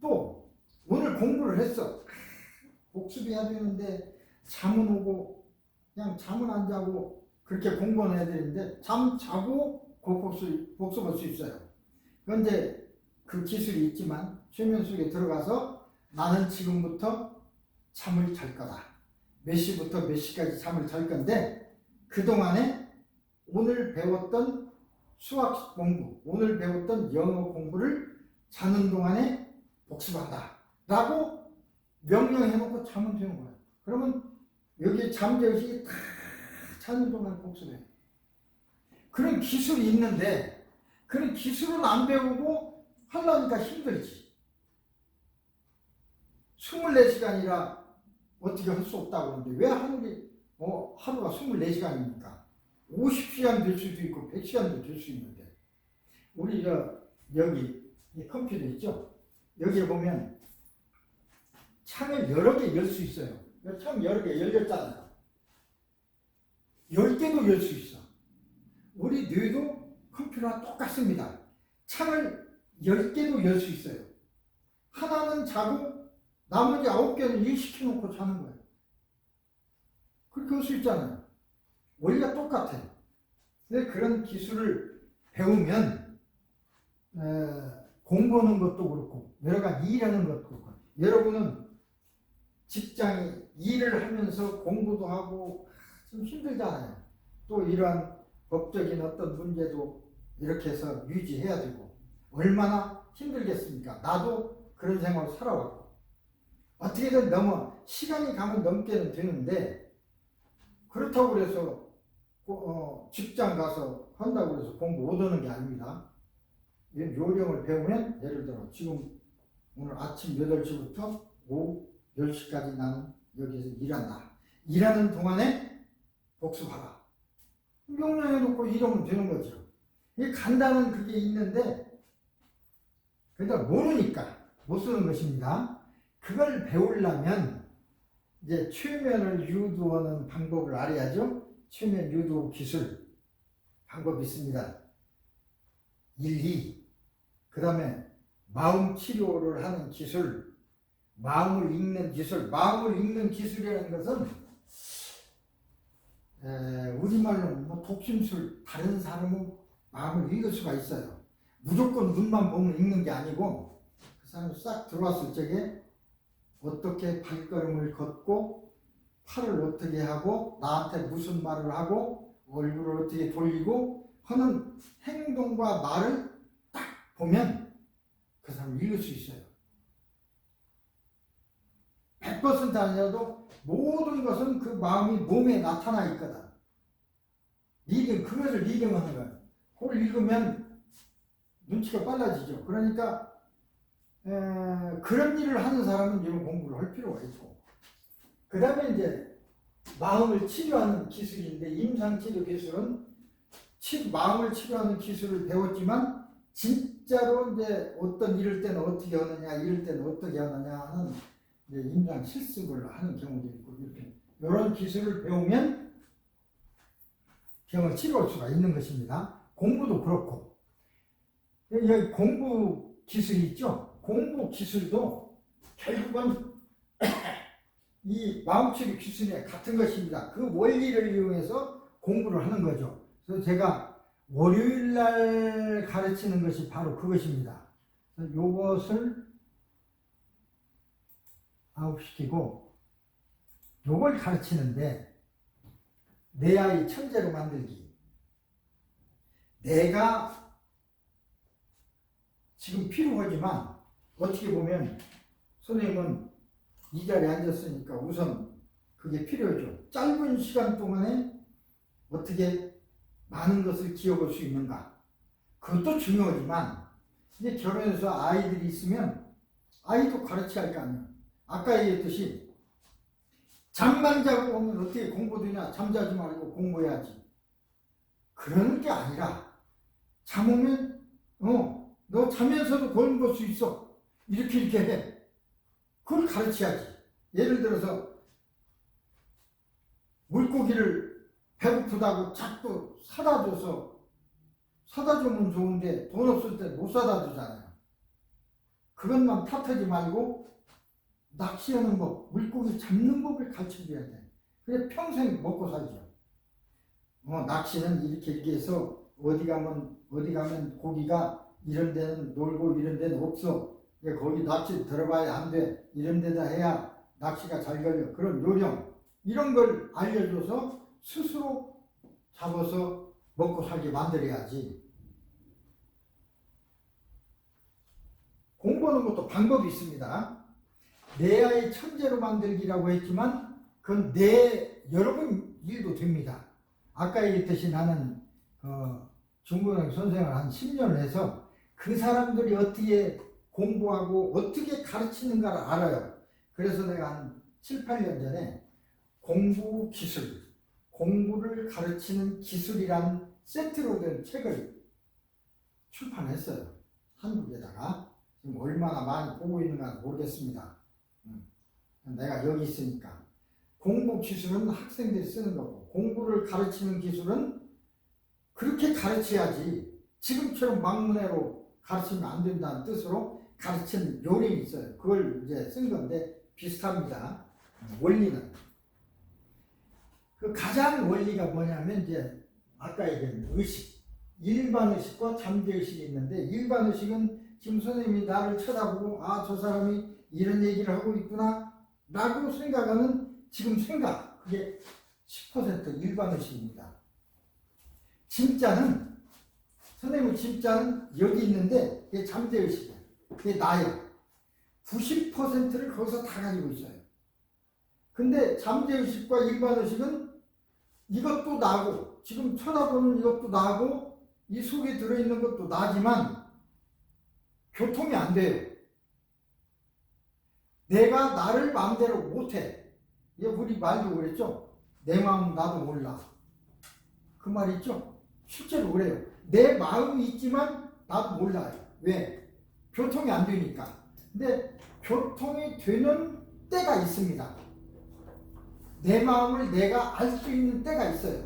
또 오늘 공부를 했어. 복습해야 되는데 잠은 오고 그냥 잠은 안 자고 그렇게 공부는 해야 되는데 잠 자고 복습할 수 있어요. 그런데 그 기술이 있지만 최면 속에 들어가서 나는 지금부터 잠을 잘 거다. 몇 시부터 몇 시까지 잠을 잘 건데 그동안에 오늘 배웠던 수학 공부, 오늘 배웠던 영어 공부를 자는 동안에 복습한다 라고 명령해놓고 자면 되는 거예요. 그러면 여기 잠재의식이 다 자는 동안 복습해요. 그런 기술이 있는데 그런 기술은 안 배우고 하려니까 힘들지. 24시간이라 어떻게 할 수 없다고 하는데 왜 하루가 24시간입니까? 50시간 될 수도 있고 100시간도 될 수 있는데 우리 여기 이 컴퓨터 있죠? 여기에 보면 창을 여러 개 열 수 있어요. 창 여러 개 열렸잖아요. 10개도 열 수 있어. 우리 뇌도 컴퓨터랑 똑같습니다. 창을 10개도 열 수 있어요. 하나는 자고 나머지 9개는 일 시켜놓고 자는 거예요. 그렇게 할 수 있잖아요. 원리가 똑같아요. 근데 그런 기술을 배우면 공부하는 것도 그렇고 여러 가지 일하는 것도 그렇고 여러분은 직장에 일을 하면서 공부도 하고 좀 힘들잖아요. 또 이러한 법적인 어떤 문제도 이렇게 해서 유지해야 되고 얼마나 힘들겠습니까? 나도 그런 생활을 살아왔고 어떻게든 시간이 가면 넘게는 되는데 그렇다고 그래서 직장 가서 한다고 해서 공부 못하는 게 아닙니다. 요령을 배우면 예를 들어 지금 오늘 아침 8시부터 오후 10시까지 나는 여기서 일한다. 일하는 동안에 복습하라. 명령해놓고 이러면 되는 거죠. 이게 간다는 그게 있는데 그러니까 모르니까 못 쓰는 것입니다. 그걸 배우려면 이제 최면을 유도하는 방법을 알아야죠. 최면 유도 기술 방법이 있습니다. 1, 2. 그 다음에 마음 치료를 하는 기술, 마음을 읽는 기술. 마음을 읽는 기술이라는 것은 우리말로 독심술, 다른 사람은 마음을 읽을 수가 있어요. 무조건 눈만 보면 읽는 게 아니고 그 사람이 싹 들어왔을 적에 어떻게 발걸음을 걷고 팔을 어떻게 하고 나한테 무슨 말을 하고 얼굴을 어떻게 돌리고 하는 행동과 말을 딱 보면 그 사람을 읽을 수 있어요. 100% 아니라도 모든 것은 그 마음이 몸에 나타나 있거든. 그것을 리딩하는 거예요. 그걸 읽으면 눈치가 빨라지죠. 그러니까 그런 일을 하는 사람은 이런 공부를 할 필요가 있고 그 다음에 이제 마음을 치료하는 기술인데 임상치료 기술은 마음을 치료하는 기술을 배웠지만 진짜로 이제 어떤 이럴 때는 어떻게 하느냐 이럴 때는 어떻게 하느냐 하는 이제 임상 실습을 하는 경우도 있고 이렇게 이런 기술을 배우면 병을 치료할 수가 있는 것입니다. 공부도 그렇고. 여기 공부 기술이 있죠. 공부 기술도 결국은 이 마음치료 기술에 같은 것입니다. 그 원리를 이용해서 공부를 하는 거죠. 그래서 제가 월요일 날 가르치는 것이 바로 그것입니다. 요것을 아웃시키고 요걸 가르치는데 내 아이 천재로 만들기. 내가 지금 필요하지만 어떻게 보면 선생님은 이 자리에 앉았으니까 우선 그게 필요하죠. 짧은 시간 동안에 어떻게 많은 것을 기억할 수 있는가. 그것도 중요하지만 이제 결혼해서 아이들이 있으면 아이도 가르쳐야 할 거 아니에요. 아까 얘기했듯이 잠만 자고 오면 어떻게 공부되냐. 잠자지 말고 공부해야지. 그러는 게 아니라 잠 오면 너 자면서도 돈 벌 수 있어. 이렇게 해. 그걸 가르쳐야지. 예를 들어서 물고기를 배고프다고 자꾸 사다 주면 좋은데 돈 없을 때 못 사다 주잖아요. 그것만 탓하지 말고 낚시하는 법, 물고기 잡는 법을 가르쳐줘야 돼. 그래 평생 먹고 살죠. 낚시는 이렇게 해서 어디 가면 고기가 이런 데는 놀고 이런 데는 없어. 거기 낚시 들어가야 안 돼. 이런 데다 해야 낚시가 잘 걸려. 그런 요령 이런 걸 알려줘서 스스로 잡아서 먹고 살게 만들어야지. 공부하는 것도 방법이 있습니다. 내 아이 천재로 만들기라고 했지만 그건 여러분 일도 됩니다. 아까 얘기했듯이 나는 중고등학교 선생을 한 10년을 해서 그 사람들이 어떻게 공부하고 어떻게 가르치는가를 알아요. 그래서 내가 한 7, 8년 전에 공부 기술, 공부를 가르치는 기술이란 세트로 된 책을 출판했어요. 한국에다가. 지금 얼마나 많이 보고 있는가 모르겠습니다. 내가 여기 있으니까. 공부 기술은 학생들이 쓰는 거고 공부를 가르치는 기술은 그렇게 가르쳐야지 지금처럼 막문회로 가르치면 안 된다는 뜻으로 가르치는 요령이 있어요. 그걸 이제 쓴 건데 비슷합니다. 원리는. 그 가장 원리가 뭐냐면 이제 아까 얘기한 의식. 일반 의식과 잠재 의식이 있는데 일반 의식은 지금 선생님이 나를 쳐다보고 저 사람이 이런 얘기를 하고 있구나 라고 생각하는 지금 생각. 그게 10% 일반 의식입니다. 진짜는 선생님 진짜는 여기 있는데 그게 잠재 의식이야. 그게 나야. 90%를 거기서 다 가지고 있어요. 근데 잠재 의식과 일반 의식은 이것도 나고 지금 쳐다보는 이것도 나고 이 속에 들어있는 것도 나지만 교통이 안 돼요. 내가 나를 마음대로 못해. 우리 말도 그랬죠. 내 마음 나도 몰라. 그 말 있죠. 실제로 그래요. 내 마음이 있지만 나도 몰라요. 왜? 교통이 안 되니까. 근데 교통이 되는 때가 있습니다. 내 마음을 내가 알 수 있는 때가 있어요.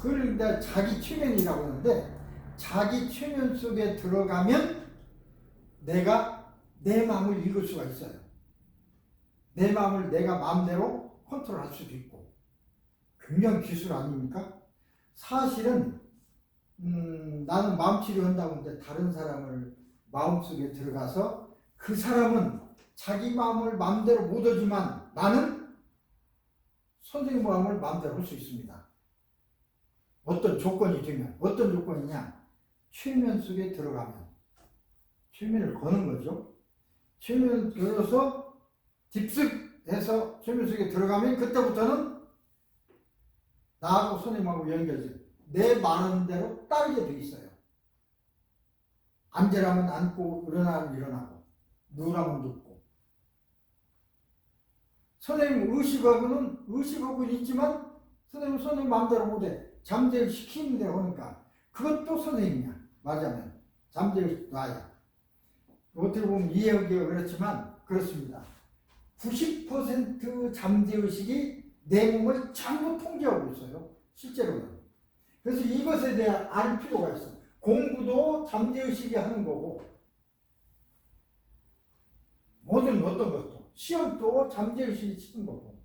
그걸 내가 자기 최면이라고 하는데 자기 최면 속에 들어가면 내가 내 마음을 읽을 수가 있어요. 내 마음을 내가 마음대로 컨트롤할 수도 있고. 굉장히 기술 아닙니까? 사실은 나는 마음치료 한다고 하는데 다른 사람을 마음속에 들어가서 그 사람은 자기 마음을 마음대로 못 하지만 나는 선생님 마음을 마음대로 할 수 있습니다. 어떤 조건이 되면. 어떤 조건이냐? 최면 속에 들어가면. 최면을 거는 거죠. 최면을 걸어서 딥습해서 최면 속에 들어가면 그때부터는 나하고 선생님하고 연결돼요. 내 말하는 대로 따르게 돼 있어요. 앉으라면 앉고 일어나면 일어나고 누우라면 눕고. 선생님 의식하고는 있지만 선생님 마음대로 못해. 잠재를 시키는 대로 하니까 그것도 선생님이야. 맞으면 잠재를 놔야. 어떻게 보면 이해하기가 그렇지만 그렇습니다. 90% 잠재의식이 내 몸을 전부 통제하고 있어요. 실제로는. 그래서 이것에 대해 알 필요가 있어. 공부도 잠재의식이 하는 거고, 모든 어떤 것도, 시험도 잠재의식이 치는 거고,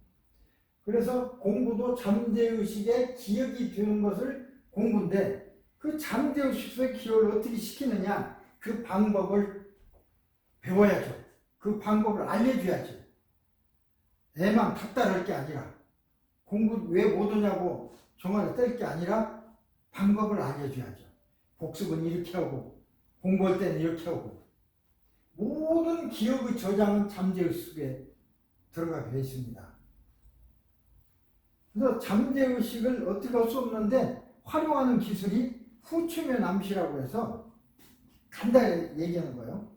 그래서 공부도 잠재의식에 기억이 되는 것을 공부인데, 그 잠재의식의 기억을 어떻게 시키느냐, 그 방법을 배워야죠. 그 방법을 알려줘야죠. 애만 닥달할 게 아니라, 공부 왜 못하냐고 종아리 뗄 게 아니라 방법을 알려줘야죠. 복습은 이렇게 하고, 공부할 때는 이렇게 하고, 모든 기억의 저장은 잠재의식에 들어가게 되어 있습니다. 그래서 잠재의식을 어떻게 할 수 없는데 활용하는 기술이 후추면 암시라고 해서 간단히 얘기하는 거예요.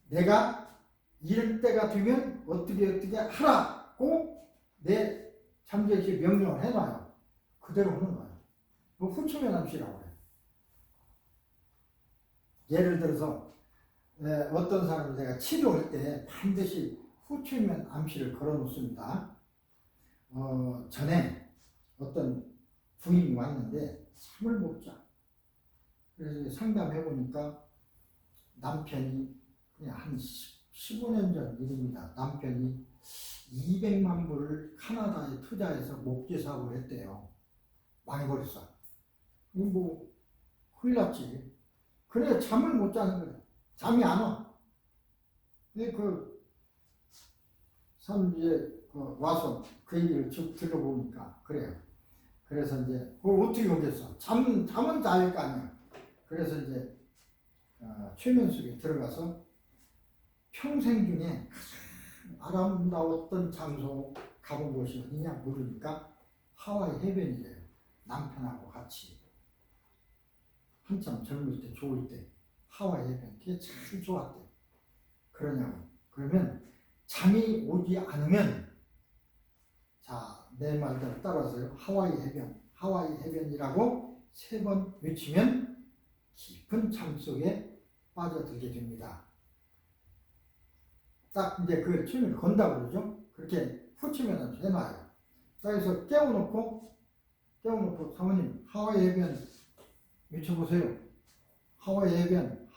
내가 이럴 때가 되면 어떻게 하라고 내 잠재의식 명령을 해놔요. 그대로 하는 거예요. 그 후추면 암시라고 해요. 예를 들어서 어떤 사람을 내가 치료할 때 반드시 후추면 암시를 걸어 놓습니다. 전에 어떤 부인이 왔는데 잠을 못 자. 그래서 상담해 보니까 남편이 그냥 한 15년 전 일입니다. 남편이 200만 불을 카나다에 투자해서 목재 사업을 했대요. 망해버렸어. 이거 뭐 큰일 났지. 그래 잠을 못 자는 거예요. 잠이 안 와. 근데 이제 와서 그 얘기를 쭉 들어보니까 그래요. 그래서 이제 그걸 어떻게 오겠어? 잠은 자야 할 거 아니야. 그래서 이제 최면숙에 들어가서 평생 중에 가장 아름다웠던 장소 가본 곳이 어디냐 물으니까 하와이 해변이래요. 남편하고 같이 한참 젊을 때 좋을 때 하와이 해변 그게 참 좋았대. 그러냐고. 그러면 잠이 오지 않으면 자, 내 말대로 따라서요. 하와이 해변이라고 3번 외치면 깊은 잠 속에 빠져들게 됩니다. 딱 이제 그 춤을 건다고 그러죠. 그렇게 후치면 해놔요. 그래서 깨워놓고 사모님 하와이 해변 외쳐보세요. 하와이 해변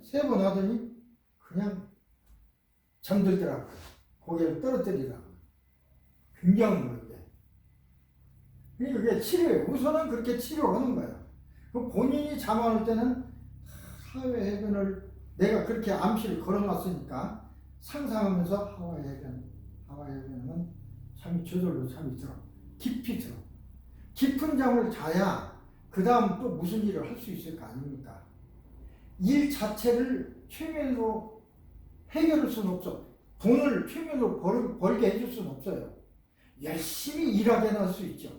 3번 하더니 그냥 잠들더라고요. 고개를 떨어뜨리더라고요. 굉장한 거예요. 이게 치료예요. 우선은 그렇게 치료하는 거예요. 본인이 잠안 올 때는 하와이 해변을 내가 그렇게 암시를 걸어놨으니까 상상하면서 하와이 해변은 저절로 잠이 들어. 깊이 들어. 깊은 잠을 자야 그 다음 또 무슨 일을 할 수 있을 거 아닙니까? 일 자체를 최면으로 해결할 수는 없어. 돈을 최면으로 벌게 해줄 수는 없어요. 열심히 일하게 할 수 있죠.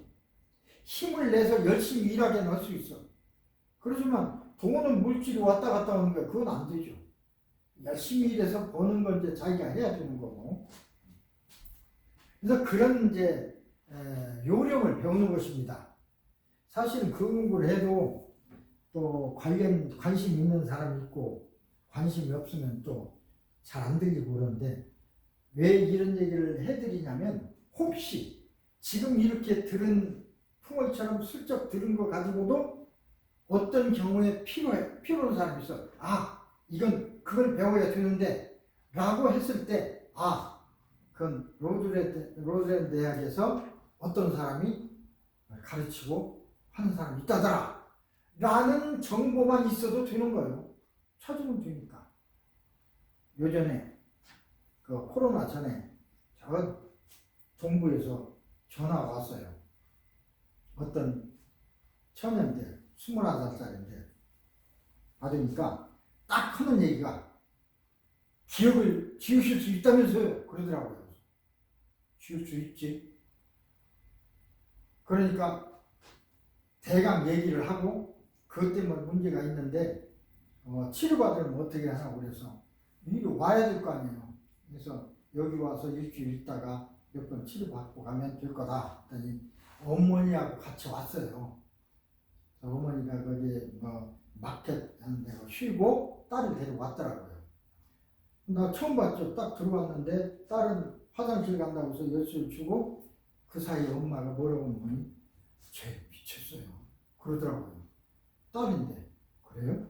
힘을 내서 열심히 일하게 할 수 있어. 그렇지만 돈은 물질이 왔다 갔다 하는 거야. 그건 안 되죠. 열심히 일해서 버는 건 이제 자기가 해야 되는 거고. 그래서 그런 이제 요령을 배우는 것입니다. 사실은 그 공부를 해도 또 관심 있는 사람이 있고 관심이 없으면 또 잘 안 들리고 그러는데 왜 이런 얘기를 해드리냐면 혹시 지금 이렇게 들은 풍월처럼 슬쩍 들은 거 가지고도 어떤 경우에 필요한 사람이 있어. 이건 그걸 배워야 되는데 라고 했을 때 그건 로드랜드 대학에서 어떤 사람이 가르치고 하는 사람이 있다더라 라는 정보만 있어도 되는 거예요. 찾으면 되니까. 요전에 코로나 전에 저 동부에서 전화가 왔어요. 어떤 청년들 21살인데 받으니까 딱 하는 얘기가 기억을 지우실 수 있다면서요. 그러더라고요. 지울 수 있지. 그러니까 대강 얘기를 하고 그것 때문에 문제가 있는데 치료받으면 어떻게 하냐고 그래서 여기 와야 될 거 아니에요. 그래서 여기 와서 일주일 있다가 몇 번 치료받고 가면 될 거다 했더니 어머니하고 같이 왔어요. 어머니가 거기 마켓 하는 데가 쉬고 딸을 데려왔더라고요. 나 처음 봤죠. 딱 들어왔는데 딸은 화장실 간다고 해서 열쇠를 주고 그 사이에 엄마가 뭐라고 하니 쟤 미쳤어요. 그러더라고요. 딸인데. 그래요?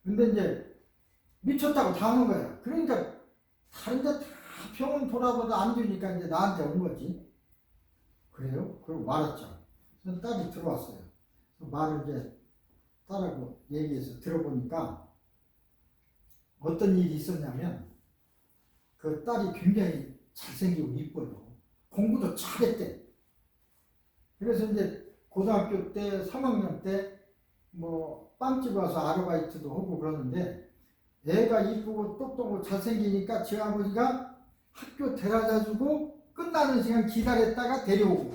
근데 이제 미쳤다고 다 하는 거야. 그러니까 다른 데 다 병원 돌아봐도 안 되니까 이제 나한테 온 거지. 그래요? 그리고 말했죠. 그래서 딸이 들어왔어요. 말을 이제 딸하고 얘기해서 들어보니까 어떤 일이 있었냐면 그 딸이 굉장히 잘생기고 이뻐요. 공부도 잘했대. 그래서 이제 고등학교 때 3학년 때 뭐 빵집 와서 아르바이트도 하고 그러는데 애가 이쁘고 똑똑하고 잘생기니까 제 아버지가 학교 데려다 주고 끝나는 시간 기다렸다가 데려오고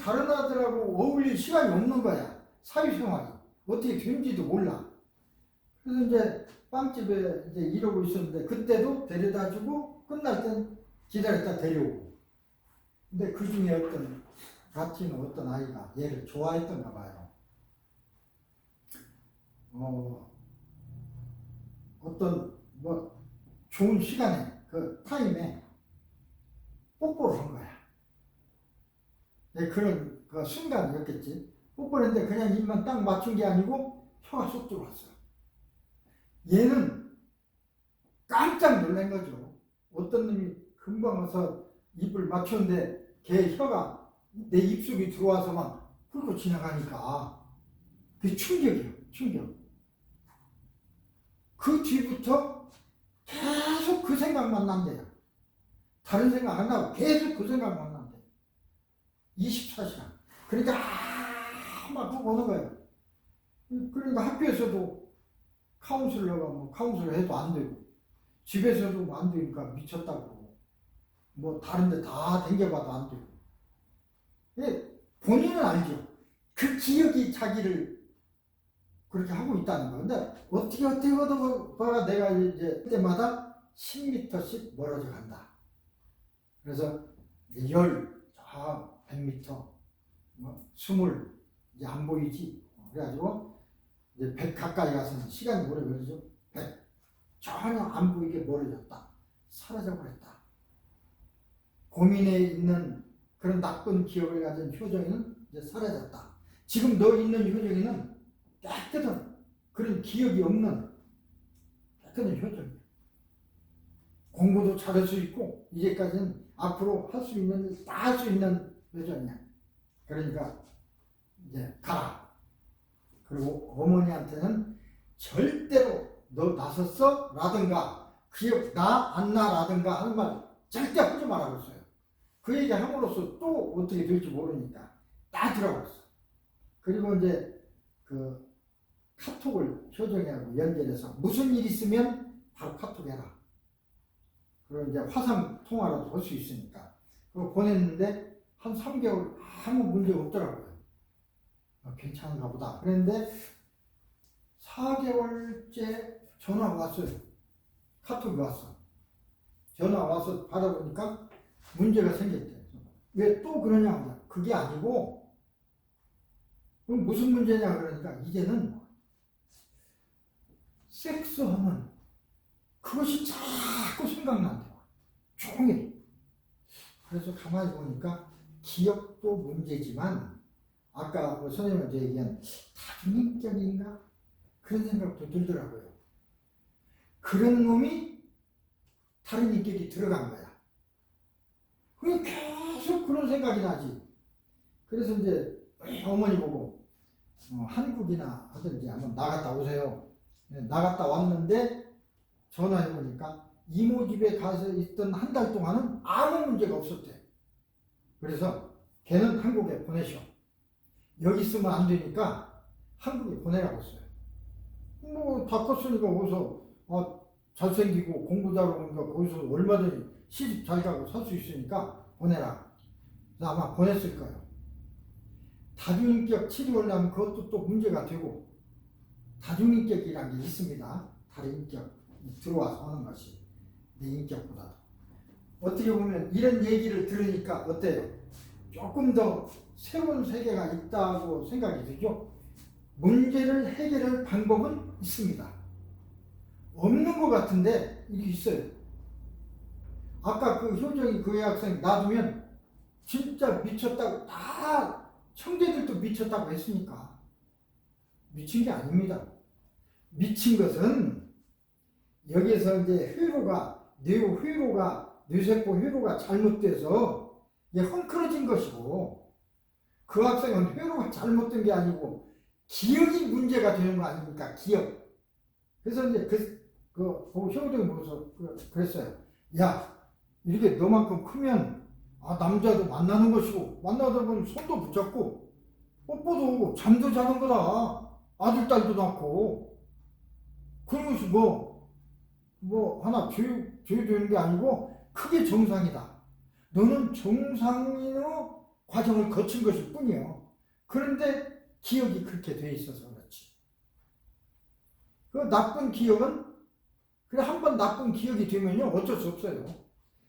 다른 아들하고 어울릴 시간이 없는 거야. 사회생활이 어떻게 된지도 몰라. 그래서 이제 빵집에 이제 이러고 있었는데 그때도 데려다 주고 끝날 땐 기다렸다 데려오고. 근데 그 중에 같이 있는 어떤 아이가 얘를 좋아했던가 봐요. 어떤 뭐 좋은 시간에 그 타임에 뽀뽀를 한 거야. 그런 그 순간이었겠지. 뽀뽀를 했는데 그냥 입만 딱 맞춘 게 아니고 혀가 쏙 들어왔어. 얘는 깜짝 놀란 거죠. 어떤 놈이 금방 와서 입을 맞췄는데 걔 혀가 내 입속에 들어와서 막 훑고 지나가니까 그게 충격이에요. 충격. 그 뒤부터 계속 그 생각만 난대요. 다른 생각 안 나고 계속 그 생각만 난대. 24시간. 그러니까 막 그거 오는 거예요. 그러니까 학교에서도 카운슬러가 뭐 카운슬러 해도 안 되고 집에서도 뭐 안 되니까 미쳤다고 뭐 다른 데 다 댕겨봐도 안 되고. 본인은 알죠. 그 기억이 자기를 그렇게 하고 있다는 거예요. 근데 어떻게 하다가 내가 이제 그때마다 10m씩 멀어져 간다. 그래서 100m, 20 이제 안 보이지. 그래가지고 이제 100 가까이 가서는 시간이 오래 걸리죠. 100 전혀 안 보이게 멀어졌다. 사라져 버렸다. 고민에 있는 그런 나쁜 기억을 가진 효정이는 이제 사라졌다. 지금 너 있는 효정이는 깨끗한 그런 기억이 없는 깨끗한 효정이야. 공부도 잘할 수 있고 이제까지는 앞으로 할 수 있는 일 다 할 수 있는 효정이야. 그러니까 이제 가라. 그리고 어머니한테는 절대로 너 나섰어? 라든가 기억 나? 안 나? 라든가 하는 말 절대 하지 말라고 했어요. 그 얘기 함으로써 또 어떻게 될지 모르니까 다 들어갔어. 그리고 이제 그 카톡을 효정이하고 연결해서 무슨 일 있으면 바로 카톡해라. 그리고 이제 화상 통화라도 할 수 있으니까. 그거 보냈는데 한 3개월 아무 문제 없더라고요. 괜찮은가 보다. 그런데 4개월째 전화가 왔어요. 카톡이 왔어. 전화 와서 받아보니까 문제가 생겼대. 왜 또 그러냐? 그게 아니고 그럼 무슨 문제냐 그러니까 이제는 섹스하면 그것이 자꾸 생각난대요. 종일. 그래서 가만히 보니까 기억도 문제지만 아까 선생님한테 얘기한 다중인격인가? 그런 생각도 들더라고요. 그런 놈이 다른 인격이 들어간 거야. 그게 계속 그런 생각이 나지. 그래서 이제 어머니 보고 한국이나 하든지 한번 나갔다 오세요. 나갔다 왔는데 전화해보니까 이모 집에 가서 있던 한 달 동안은 아무 문제가 없었대. 그래서 걔는 한국에 보내셔. 여기 있으면 안 되니까 한국에 보내라고 했어요. 뭐 다 컸으니까 거기서 잘생기고 공부 잘하니까 거기서 얼마든지 시집 잘 가고 살 수 있으니까 보내라. 그래서 아마 보냈을 거예요. 다중인격 치료를 하면 그것도 또 문제가 되고 다중인격이라는 게 있습니다. 다른 인격이 들어와서 하는 것이 내 인격보다도. 어떻게 보면 이런 얘기를 들으니까 어때요? 조금 더 새로운 세계가 있다고 생각이 들죠? 문제를 해결할 방법은 있습니다. 없는 것 같은데 이게 있어요. 아까 그 효정이 그 여학생 놔두면 진짜 미쳤다고 다 형제들도 미쳤다고 했으니까 미친 게 아닙니다. 미친 것은 여기서 이제 뇌세포 회로가 잘못돼서 이게 헝클어진 것이고, 그 학생은 회로가 잘못된 게 아니고 기억이 문제가 되는 거 아닙니까? 기억. 그래서 이제 보고 형들이 모여서 그랬어요. 야, 이렇게 너만큼 크면 남자도 만나는 것이고, 만나다 보면 손도 붙잡고 뽀뽀도 오고 잠도 자는 거다. 아들 딸도 낳고. 그런 것이 하나 죄되는 게 아니고 크게 정상이다. 너는 정상의 과정을 거친 것일 뿐이요. 그런데 기억이 그렇게 돼 있어서 그렇지. 그 나쁜 기억은, 그래, 한번 나쁜 기억이 되면요, 어쩔 수 없어요.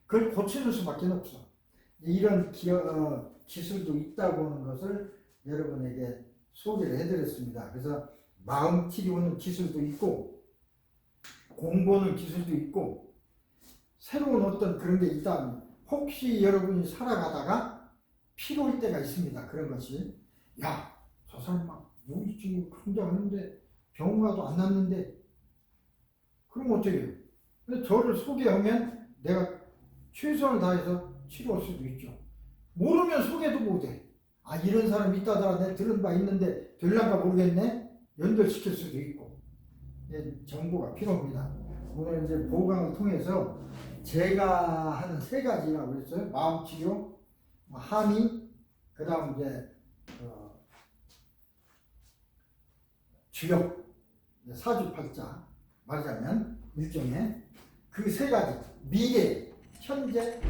그걸 고치는 수밖에 없어. 이런 기술도 있다고 하는 것을 여러분에게 소개를 해드렸습니다. 그래서 마음 치료는 기술도 있고, 공부하는 기술도 있고, 새로운 어떤 그런 게 있다. 혹시 여러분이 살아가다가 필요할 때가 있습니다. 그런 것이. 야, 저 사람 뭐 지금 혼자하는데 병원 가도 안 낫는데, 그럼 어떻게 해요? 근데 저를 소개하면 내가 최선을 다해서 치료할 수도 있죠. 모르면 소개도 못해. 이런 사람이 있다더라. 내가 들은 바 있는데 될란가 모르겠네. 연결시킬 수도 있고. 정보가 필요합니다. 오늘 이제 보강을 통해서 제가 하는 3가지라고 그랬어요. 마음치료, 한의, 그 다음 이제 주역, 사주팔자 말하자면 일종의 그 3가지, 미래, 현재,